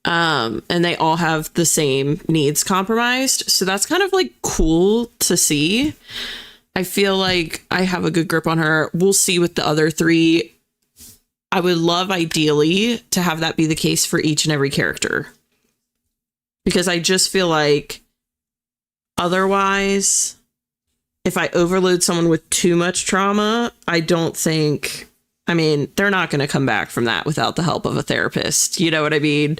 And they all have the same needs compromised. So that's kind of like cool to see. I feel like I have a good grip on her. We'll see with the other 3. I would love ideally to have that be the case for each and every character, because I just feel like otherwise, if I overload someone with too much trauma, I don't think, I mean, they're not going to come back from that without the help of a therapist. You know what I mean?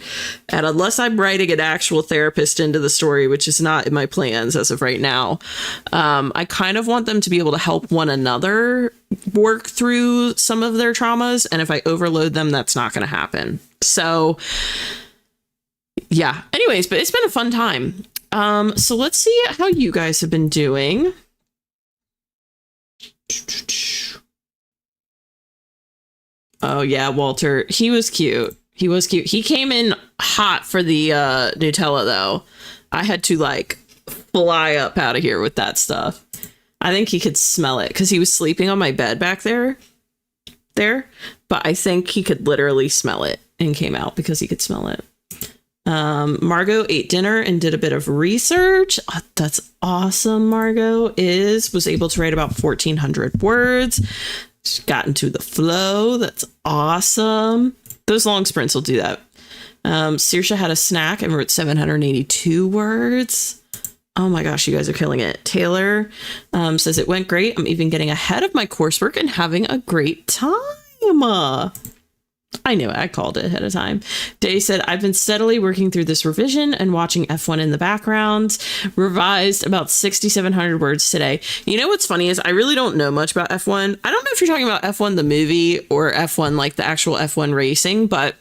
And unless I'm writing an actual therapist into the story, which is not in my plans as of right now, I kind of want them to be able to help one another work through some of their traumas. And if I overload them, that's not going to happen. So yeah, anyways, but it's been a fun time. So let's see how you guys have been doing. Oh yeah, Walter. He was cute. He was cute. He came in hot for the Nutella though. I had to like fly up out of here with that stuff. I think he could smell it because he was sleeping on my bed back there. But I think he could literally smell it and came out because he could smell it. Margot ate dinner and did a bit of research. Oh, that's awesome. Margot was able to write about 1,400 words. She got into the flow. That's awesome. Those long sprints will do that. Saoirse had a snack and wrote 782 words. Oh my gosh, you guys are killing it. Taylor says it went great. I'm even getting ahead of my coursework and having a great time. I knew it. I called it ahead of time. Day said, I've been steadily working through this revision and watching F1 in the background. Revised about 6,700 words today. You know what's funny is I really don't know much about F1. I don't know if you're talking about F1 the movie or F1 like the actual F1 racing, but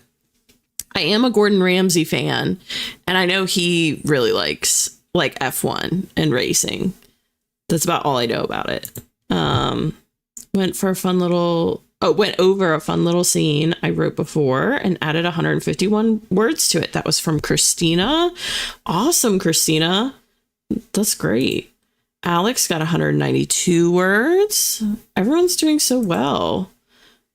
I am a Gordon Ramsay fan, and I know he really likes like F1 and racing. That's about all I know about it. Went over a fun little scene I wrote before and added 151 words to it. That was from Christina. Awesome, Christina. That's great. Alex got 192 words. Everyone's doing so well.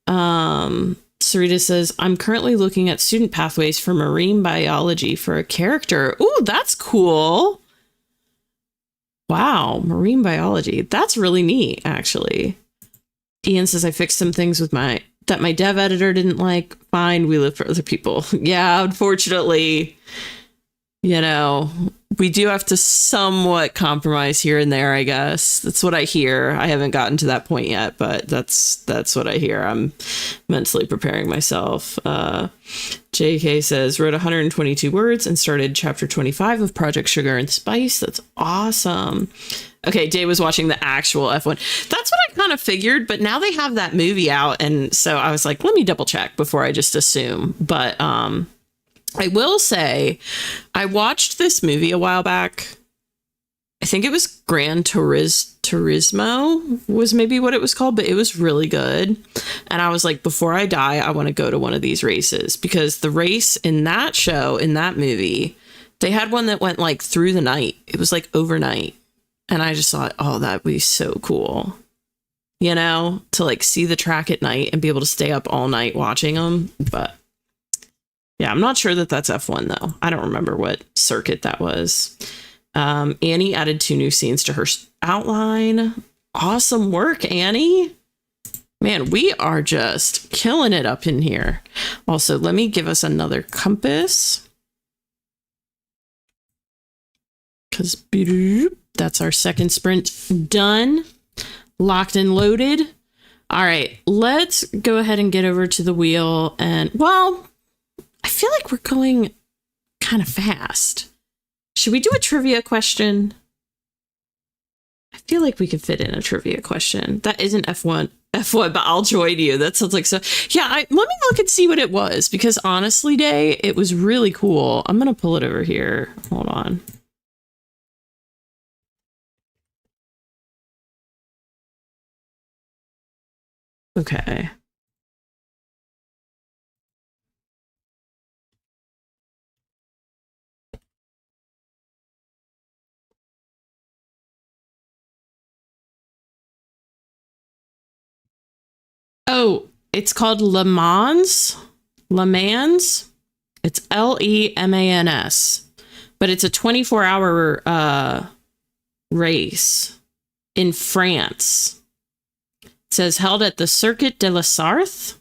Sarita says, I'm currently looking at student pathways for marine biology for a character. Ooh, that's cool. Wow, marine biology. That's really neat, actually. Ian says, I fixed some things with my that my dev editor didn't like. Fine, we live for other people. Yeah, unfortunately, you know, we do have to somewhat compromise here and there, I guess. That's what I hear. I haven't gotten to that point yet, but that's what I hear. I'm mentally preparing myself. JK says, wrote 122 words and started chapter 25 of Project Sugar and Spice. That's awesome. Okay, Dave was watching the actual F1. That's what I kind of figured, but now they have that movie out, and so I was like, let me double check before I just assume. But I will say, I watched this movie a while back. I think it was Gran Turismo was maybe what it was called, but it was really good. And I was like, before I die, I want to go to one of these races, because the race in that show, in that movie, they had one that went like through the night. It was like overnight. And I just thought, oh, that'd be so cool, you know, to like see the track at night and be able to stay up all night watching them. But yeah, I'm not sure that that's F1 though. I don't remember what circuit that was. Annie added 2 new scenes to her outline. Awesome work, Annie. Man, we are just killing it up in here. Also, let me give us another compass. Because that's our second sprint done. Locked and loaded. All right, let's go ahead and get over to the wheel. And, well, I feel like we're going kind of fast. Should we do a trivia question? I feel like we could fit in a trivia question. That isn't F1, but I'll join you. That sounds like so. Yeah, let me look and see what it was, because honestly, Day, it was really cool. I'm going to pull it over here. Hold on. Okay. Oh, it's called Le Mans. Le Mans. It's LEMANS. But it's a 24-hour race in France. It says held at the Circuit de la Sarthe.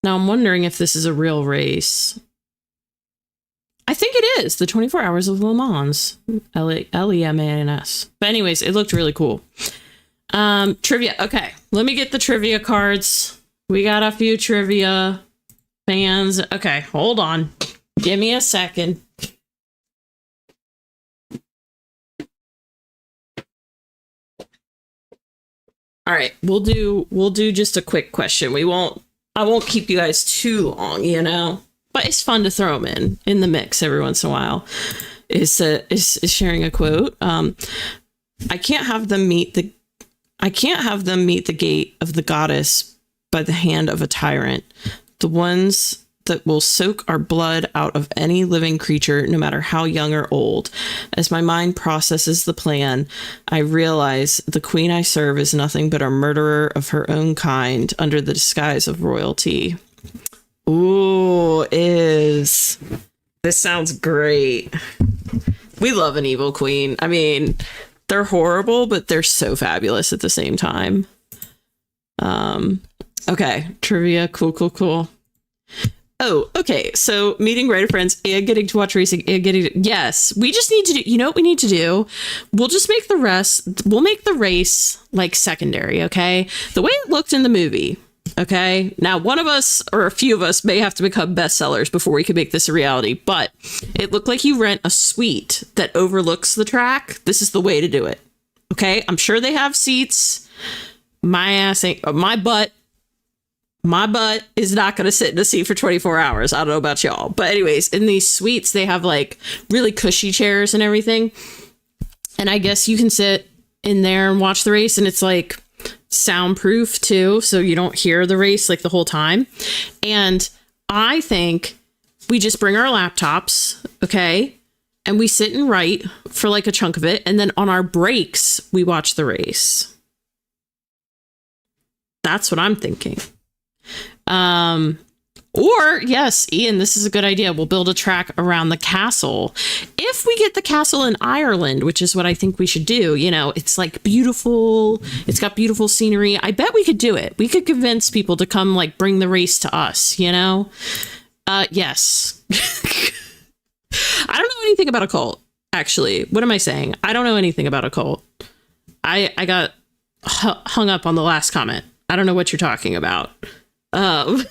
Now I'm wondering if this is a real race. I think it is the 24 Hours of Le Mans, LEMANS. But anyways, it looked really cool. Trivia. Okay, let me get the trivia cards. We got a few trivia fans. Okay, hold on. Give me a second. All right, we'll do just a quick question. I won't keep you guys too long, you know. But it's fun to throw them in the mix every once in a while. Is sharing a quote. I can't have them meet the gate of the goddess by the hand of a tyrant. The ones that will soak our blood out of any living creature, no matter how young or old. As my mind processes the plan, I realize the queen I serve is nothing but a murderer of her own kind under the disguise of royalty. Ooh, this sounds great. We love an evil queen. I mean, they're horrible, but they're so fabulous at the same time. Okay, trivia, cool. Oh, okay, so meeting writer friends and getting to watch racing and yes, we just need to do, you know what we need to do? We'll just make we'll make the race like secondary, okay? The way it looked in the movie. Okay, now one of us or a few of us may have to become bestsellers before we can make this a reality, but it looked like you rent a suite that overlooks the track. This is the way to do it. Okay, I'm sure they have seats. My butt is not going to sit in a seat for 24 hours. I don't know about y'all, but anyways, in these suites, they have like really cushy chairs and everything. And I guess you can sit in there and watch the race, and it's like soundproof too, so you don't hear the race like the whole time. And I think we just bring our laptops, okay, and we sit and write for like a chunk of it, and then on our breaks we watch the race. That's what I'm thinking. Or, yes, Ian, this is a good idea. We'll build a track around the castle. If we get the castle in Ireland, which is what I think we should do, you know, it's like beautiful. It's got beautiful scenery. I bet we could do it. We could convince people to come, like, bring the race to us, you know? Yes. I don't know anything about a cult, actually. What am I saying? I don't know anything about a cult. I got hung up on the last comment. I don't know what you're talking about. I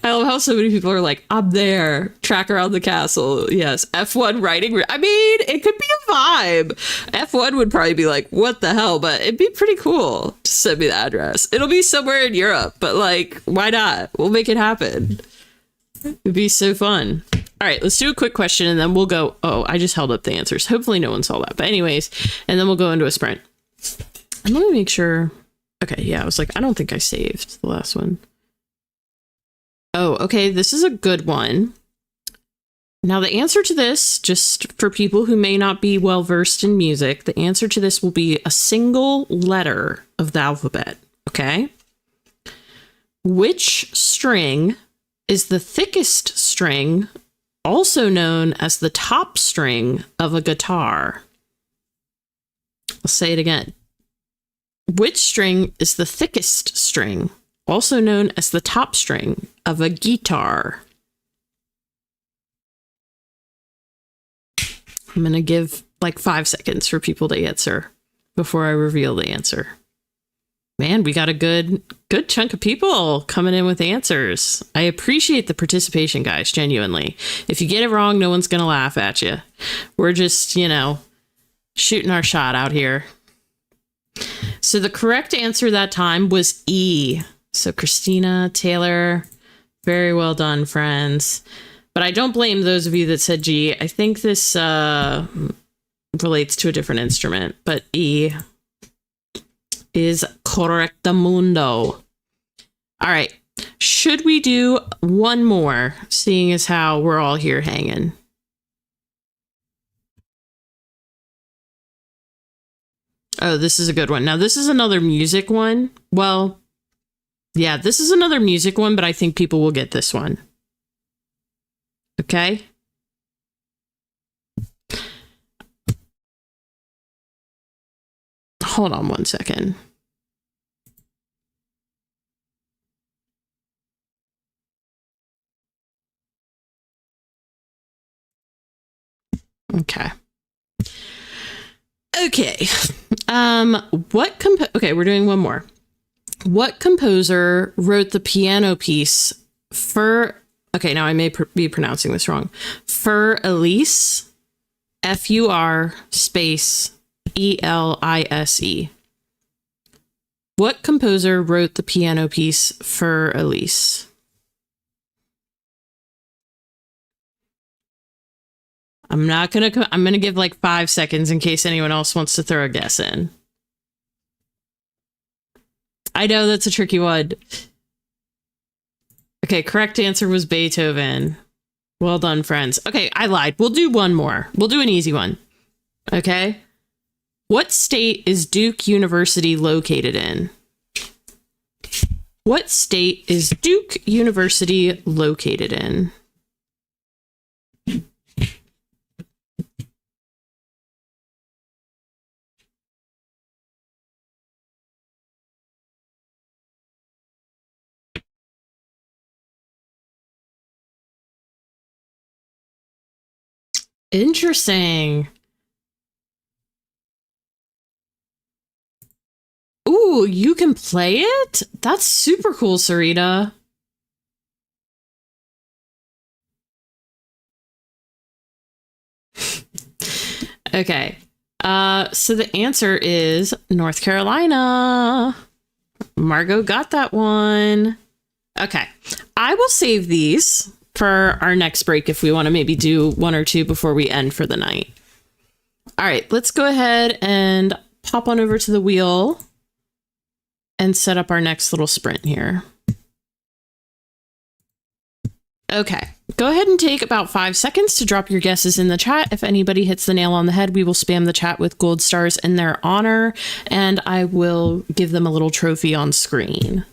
love how so many people are like, I'm there, track around the castle. Yes, F1 writing. I mean, it could be a vibe. F1 would probably be like, what the hell? But it'd be pretty cool. Just send me the address. It'll be somewhere in Europe, but like, why not? We'll make it happen. It'd be so fun. All right, let's do a quick question and then we'll go. Oh, I just held up the answers. Hopefully no one saw that. But anyways, and then we'll go into a sprint. And let me make sure. Okay, yeah, I was like, I don't think I saved the last one. Oh, okay, this is a good one. Now, the answer to this, just for people who may not be well versed in music, the answer to this will be a single letter of the alphabet, okay? Which string is the thickest string, also known as the top string of a guitar? I'll say it again. Which string is the thickest string, also known as the top string of a guitar? I'm going to give like 5 seconds for people to answer before I reveal the answer. Man, we got a good chunk of people coming in with answers. I appreciate the participation, guys, genuinely. If you get it wrong, no one's going to laugh at you. We're just, you know, shooting our shot out here. So the correct answer that time was E. So Christina, Taylor, very well done, friends. But I don't blame those of you that said G. I think this relates to a different instrument, but E is correctamundo. All right. Should we do one more, seeing as how we're all here hanging? Oh, this is a good one. Now, this is another music one. Well, yeah, this is another music one, but I think people will get this one. Okay. Hold on one second. Okay. Okay. Okay, we're doing one more. What composer wrote the piano piece for... Okay, now I may be pronouncing this wrong. Fur Elise, F-U-R space E-L-I-S-E. What composer wrote the piano piece Fur Elise? I'm gonna give like 5 seconds in case anyone else wants to throw a guess in. I know that's a tricky one. Okay, correct answer was Beethoven. Well done, friends. Okay, I lied. We'll do one more. We'll do an easy one. Okay. What state is Duke University located in? What state is Duke University located in? Interesting. Ooh, you can play it? That's super cool, Sarita. Okay. So the answer is North Carolina. Margot got that one. Okay. I will save these for our next break if we want to maybe do one or two before we end for the night. All right, let's go ahead and pop on over to the wheel and set up our next little sprint here. Okay, go ahead and take about 5 seconds to drop your guesses in the chat. If anybody hits the nail on the head, we will spam the chat with gold stars in their honor, and I will give them a little trophy on screen.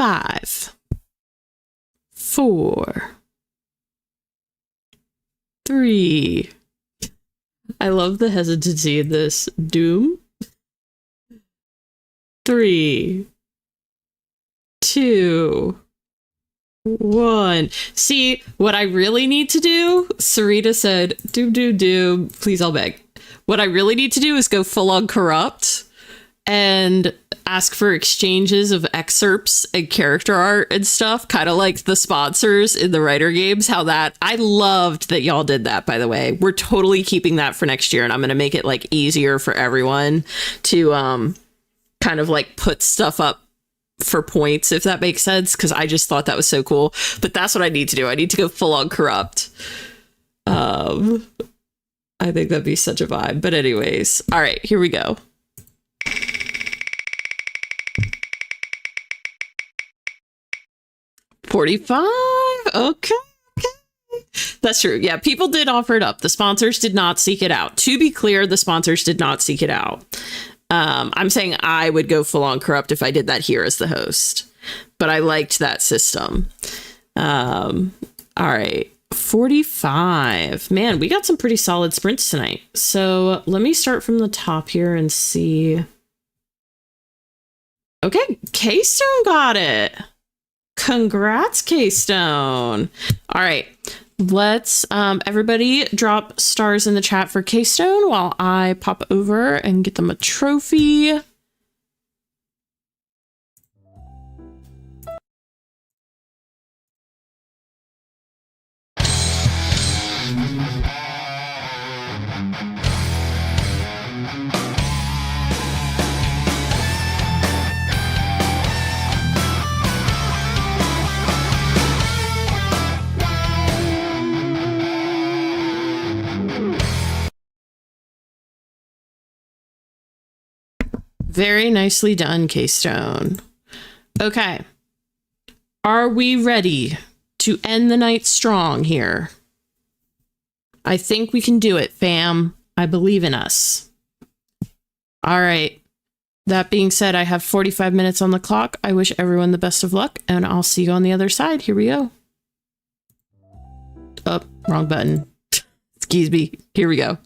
5, 4, 3. I love the hesitancy in this. Doom. 3, 2, 1. See, what I really need to do, Sarita said, doom, please, I'll beg. What I really need to do is go full on corrupt and ask for exchanges of excerpts and character art and stuff, kind of like the sponsors in the writer games. I loved that y'all did that, by the way. We're totally keeping that for next year, and I'm going to make it like easier for everyone to kind of like put stuff up for points, if that makes sense, because I just thought that was so cool. But that's what I need to do. I need to go full on corrupt. I think that'd be such a vibe. But anyways, all right, here we go. $45. Okay. That's true. Yeah, people did offer it up. The sponsors did not seek it out. To be clear, the sponsors did not seek it out. I'm saying I would go full on corrupt if I did that here as the host, but I liked that system. All right. 45. Man, we got some pretty solid sprints tonight. So let me start from the top here and see. Okay, Keystone got it. Congrats, Keystone. All right, let's everybody drop stars in the chat for Keystone while I pop over and get them a trophy. Very nicely done, Keystone. Okay. Are we ready to end the night strong here? I think we can do it, fam. I believe in us. All right. That being said, I have 45 minutes on the clock. I wish everyone the best of luck, and I'll see you on the other side. Here we go. Oh, wrong button. Excuse me. Here we go.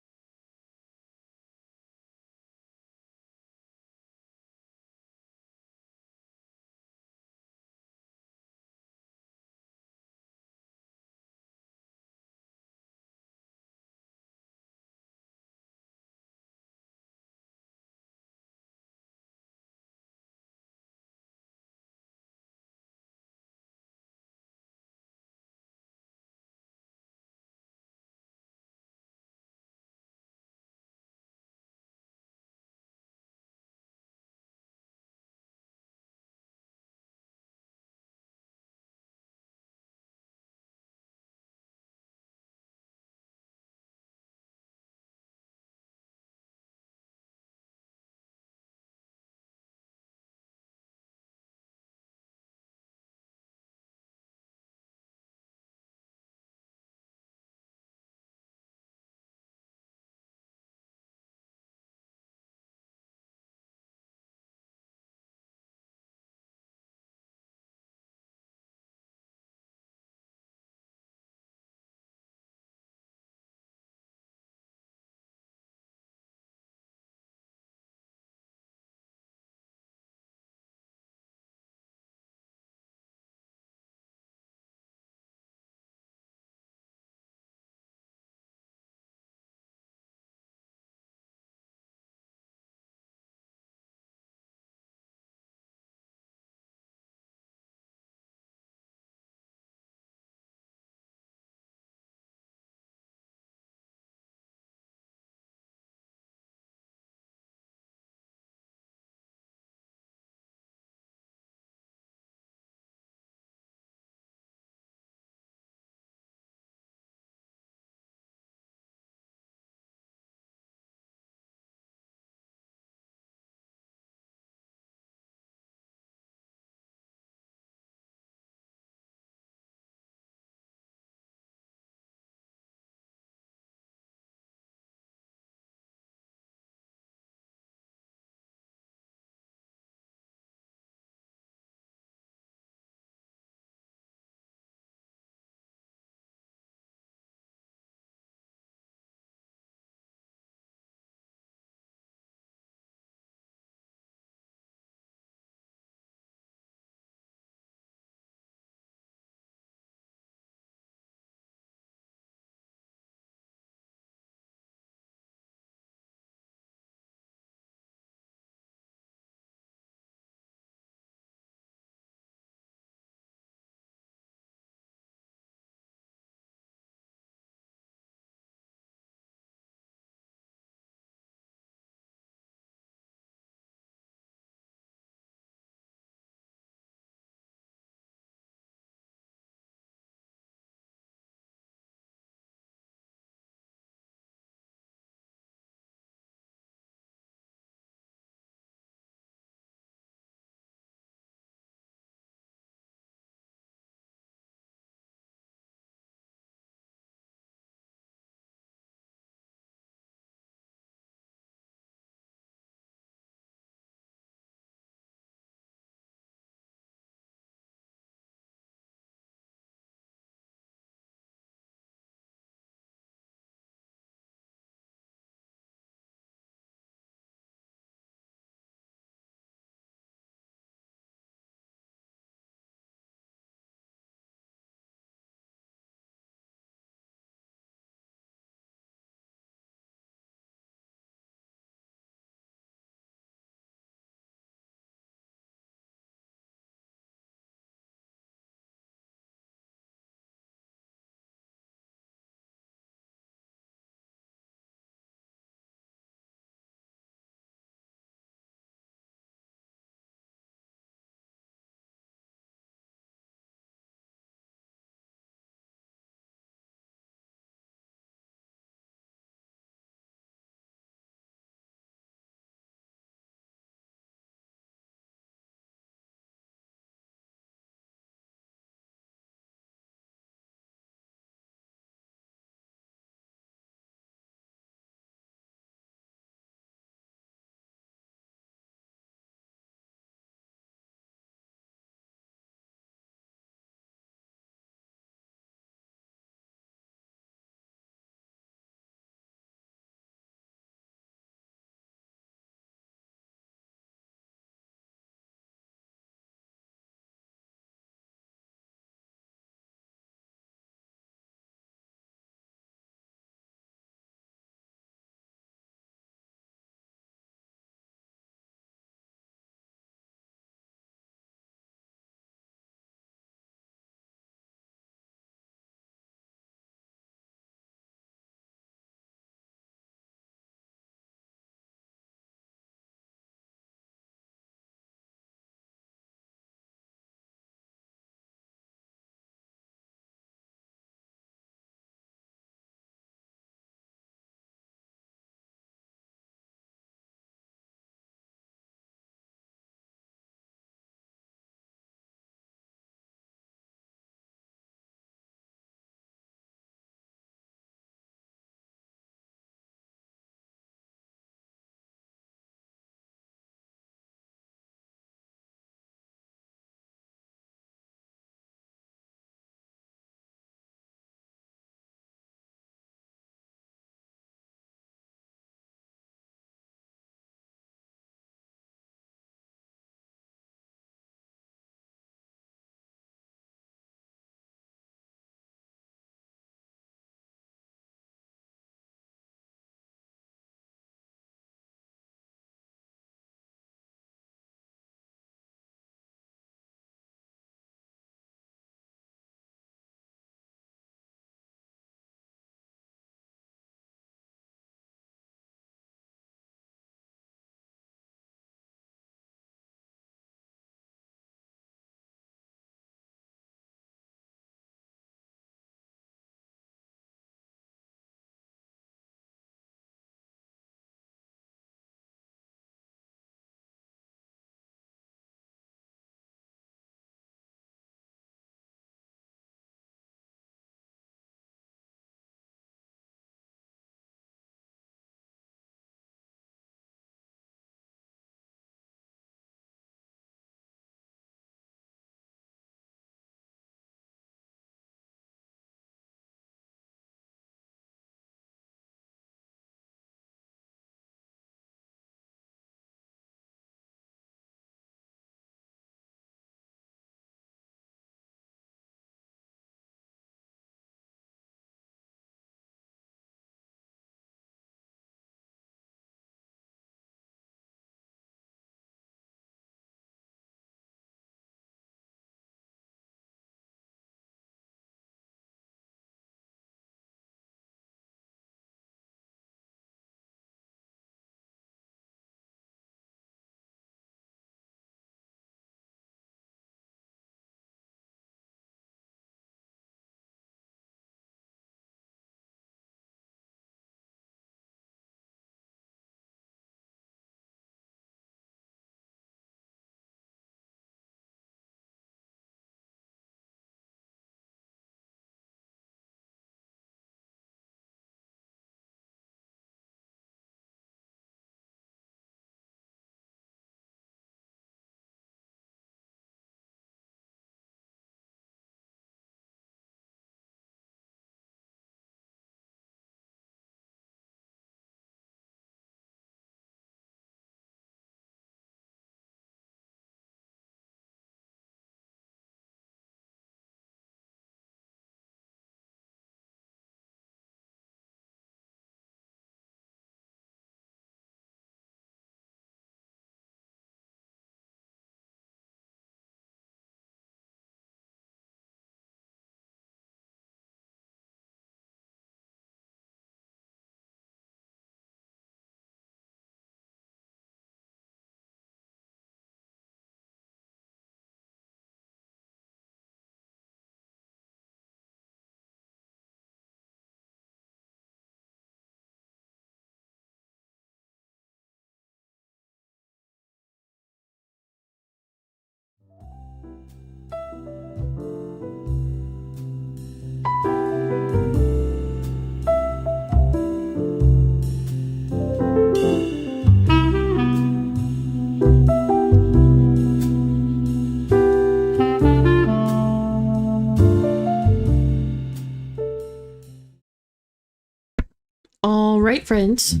All right, friends.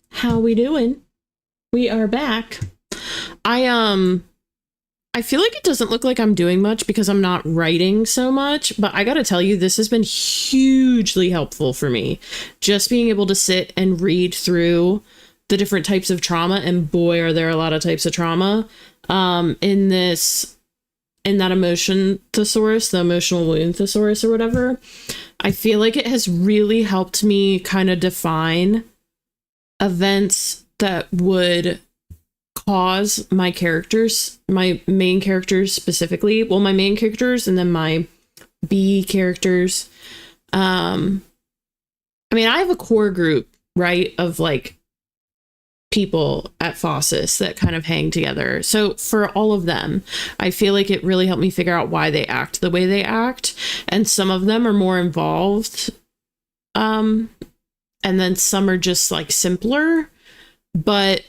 How we doing? We are back. I feel like it doesn't look like I'm doing much because I'm not writing so much, but I gotta tell you, this has been hugely helpful for me. Just being able to sit and read through the different types of trauma, and boy, are there a lot of types of trauma in that emotion thesaurus, the emotional wound thesaurus or whatever. I feel like it has really helped me kind of define events that would cause my characters, my main characters specifically, well, my main characters and then my B characters. I mean, I have a core group, right, of like people at Fossus that kind of hang together. So for all of them, I feel like it really helped me figure out why they act the way they act. And some of them are more involved. And then some are just like simpler. But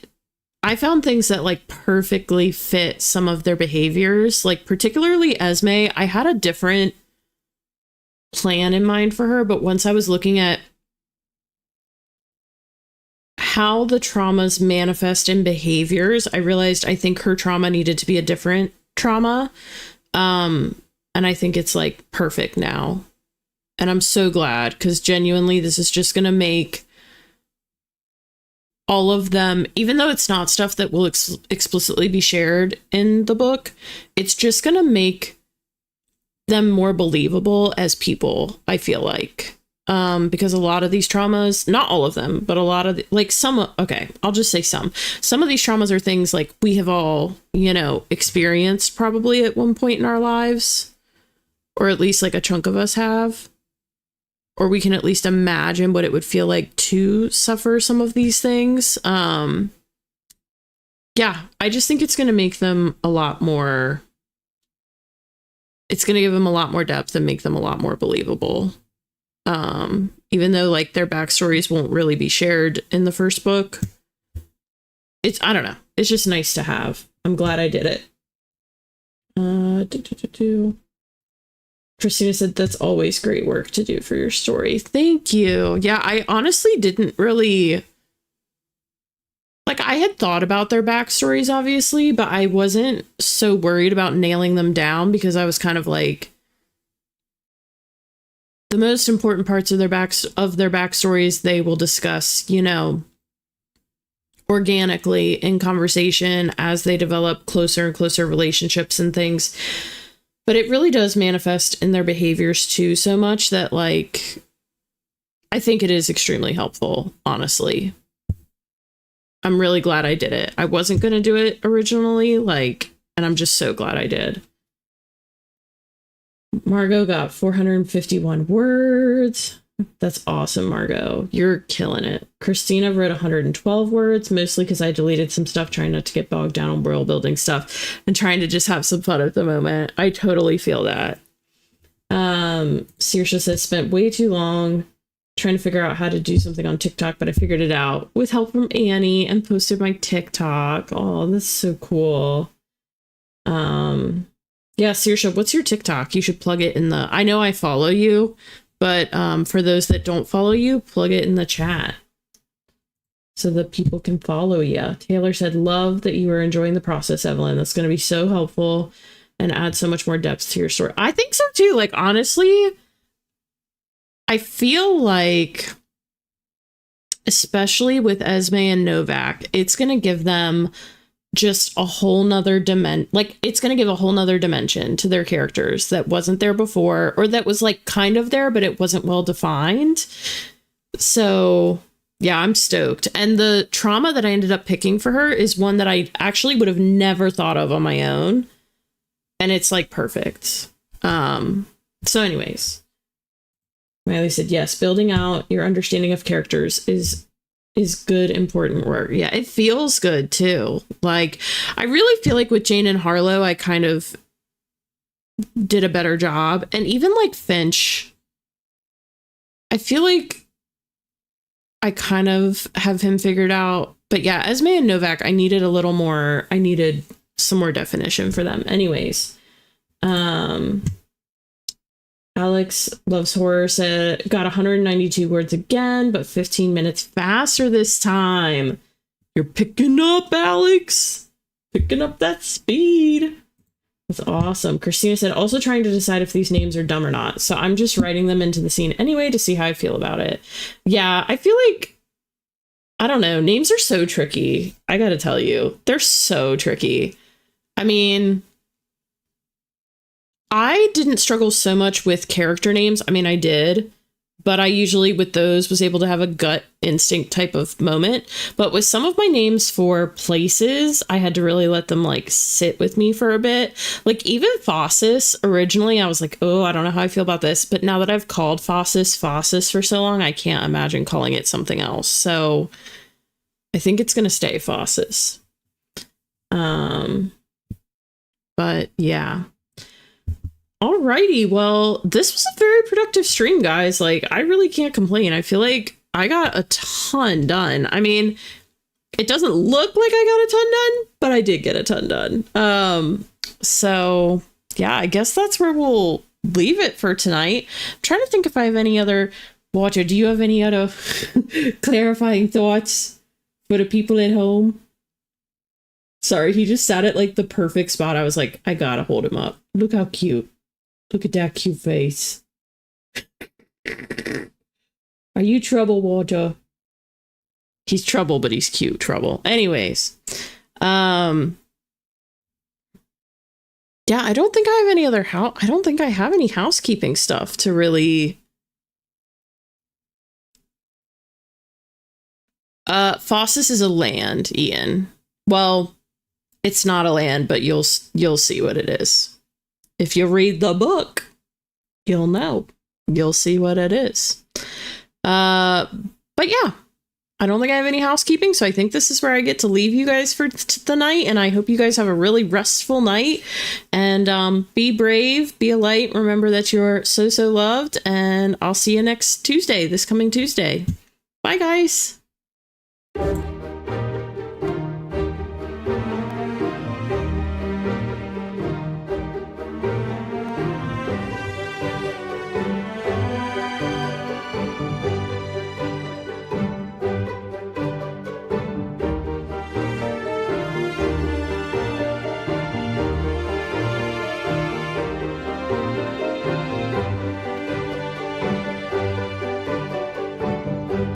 I found things that like perfectly fit some of their behaviors, like particularly Esme. I had a different plan in mind for her, but once I was looking at how the traumas manifest in behaviors, I realized I think her trauma needed to be a different trauma. And I think it's like perfect now. And I'm so glad, because genuinely this is just going to make all of them, even though it's not stuff that will explicitly be shared in the book, it's just going to make them more believable as people, I feel like. Because a lot of these traumas, not all of them, but a lot of okay, I'll just say some of these traumas are things like we have all, experienced probably at one point in our lives, or at least like a chunk of us have, or we can at least imagine what it would feel like to suffer some of these things. Yeah, I just think it's going to make them a lot more, it's going to give them a lot more depth and make them a lot more believable. Even though like their backstories won't really be shared in the first book, I don't know. It's just nice to have. I'm glad I did it. Christina said, that's always great work to do for your story. Thank you. Yeah, I honestly didn't really, like, I had thought about their backstories, obviously, but I wasn't so worried about nailing them down because I was kind of like, the most important parts of their backstories they will discuss, organically in conversation as they develop closer and closer relationships and things. But it really does manifest in their behaviors too, so much that like I think it is extremely helpful, honestly. I'm really glad I did it. I wasn't going to do it originally, and I'm just so glad I did. Margot got 451 words. That's awesome, Margot. You're killing it. Christina wrote 112 words, mostly because I deleted some stuff, trying not to get bogged down on world building stuff and trying to just have some fun at the moment. I totally feel that. Saoirse says, spent way too long trying to figure out how to do something on TikTok, but I figured it out with help from Annie and posted my TikTok. Oh, that's so cool. Yeah, Saoirse, what's your TikTok? You should plug it in the... I know I follow you, but for those that don't follow you, plug it in the chat so that people can follow you. Taylor said, love that you are enjoying the process, Evelyn. That's going to be so helpful and add so much more depth to your story. I think so too. Like, honestly, I feel like, especially with Esme and Novak, it's going to give them just a whole nother dimension. Like, it's going to give a whole nother dimension to their characters that wasn't there before, or that was like kind of there, but it wasn't well defined. So yeah, I'm stoked. And the trauma that I ended up picking for her is one that I actually would have never thought of on my own. And it's like perfect. So anyways, Miley said, yes, building out your understanding of characters is good, important work. Yeah, it feels good too. Like, I really feel like with Jane and Harlow, I kind of did a better job. And even like Finch, I feel like I kind of have him figured out. But yeah, Esme and Novak, I needed some more definition for them. Anyways, Alex Loves Horror said, got 192 words again, but 15 minutes faster this time. You're picking up, Alex. Picking up that speed. That's awesome. Christina said, also trying to decide if these names are dumb or not. So I'm just writing them into the scene anyway to see how I feel about it. Yeah, I feel like, I don't know, names are so tricky. I gotta tell you, they're so tricky. I mean, I didn't struggle so much with character names. I mean, I did, but I usually with those was able to have a gut instinct type of moment. But with some of my names for places, I had to really let them like sit with me for a bit. Like even Fossus, originally I was like, oh, I don't know how I feel about this. But now that I've called Fossus for so long, I can't imagine calling it something else. So I think it's going to stay Fossus. But yeah. Alrighty, well, this was a very productive stream, guys. Like, I really can't complain. I feel like I got a ton done. I mean, it doesn't look like I got a ton done, but I did get a ton done. So yeah, I guess that's where we'll leave it for tonight. I'm trying to think if I have any other... Watcher, do you have any other clarifying thoughts for the people at home? Sorry, he just sat at like the perfect spot. I was like, I gotta hold him up. Look how cute. Look at that cute face. Are you trouble, Walter? He's trouble, but he's cute trouble. Anyways. Yeah, I don't think I have any other I don't think I have any housekeeping stuff to really... Fossus is a land, Ian. Well, it's not a land, but you'll see what it is. If you read the book, you'll know. You'll see what it is. But yeah, I don't think I have any housekeeping, so I think this is where I get to leave you guys for the night, and I hope you guys have a really restful night, and be brave, be a light, remember that you're so loved, and I'll see you next Tuesday, this coming Tuesday. Bye, guys!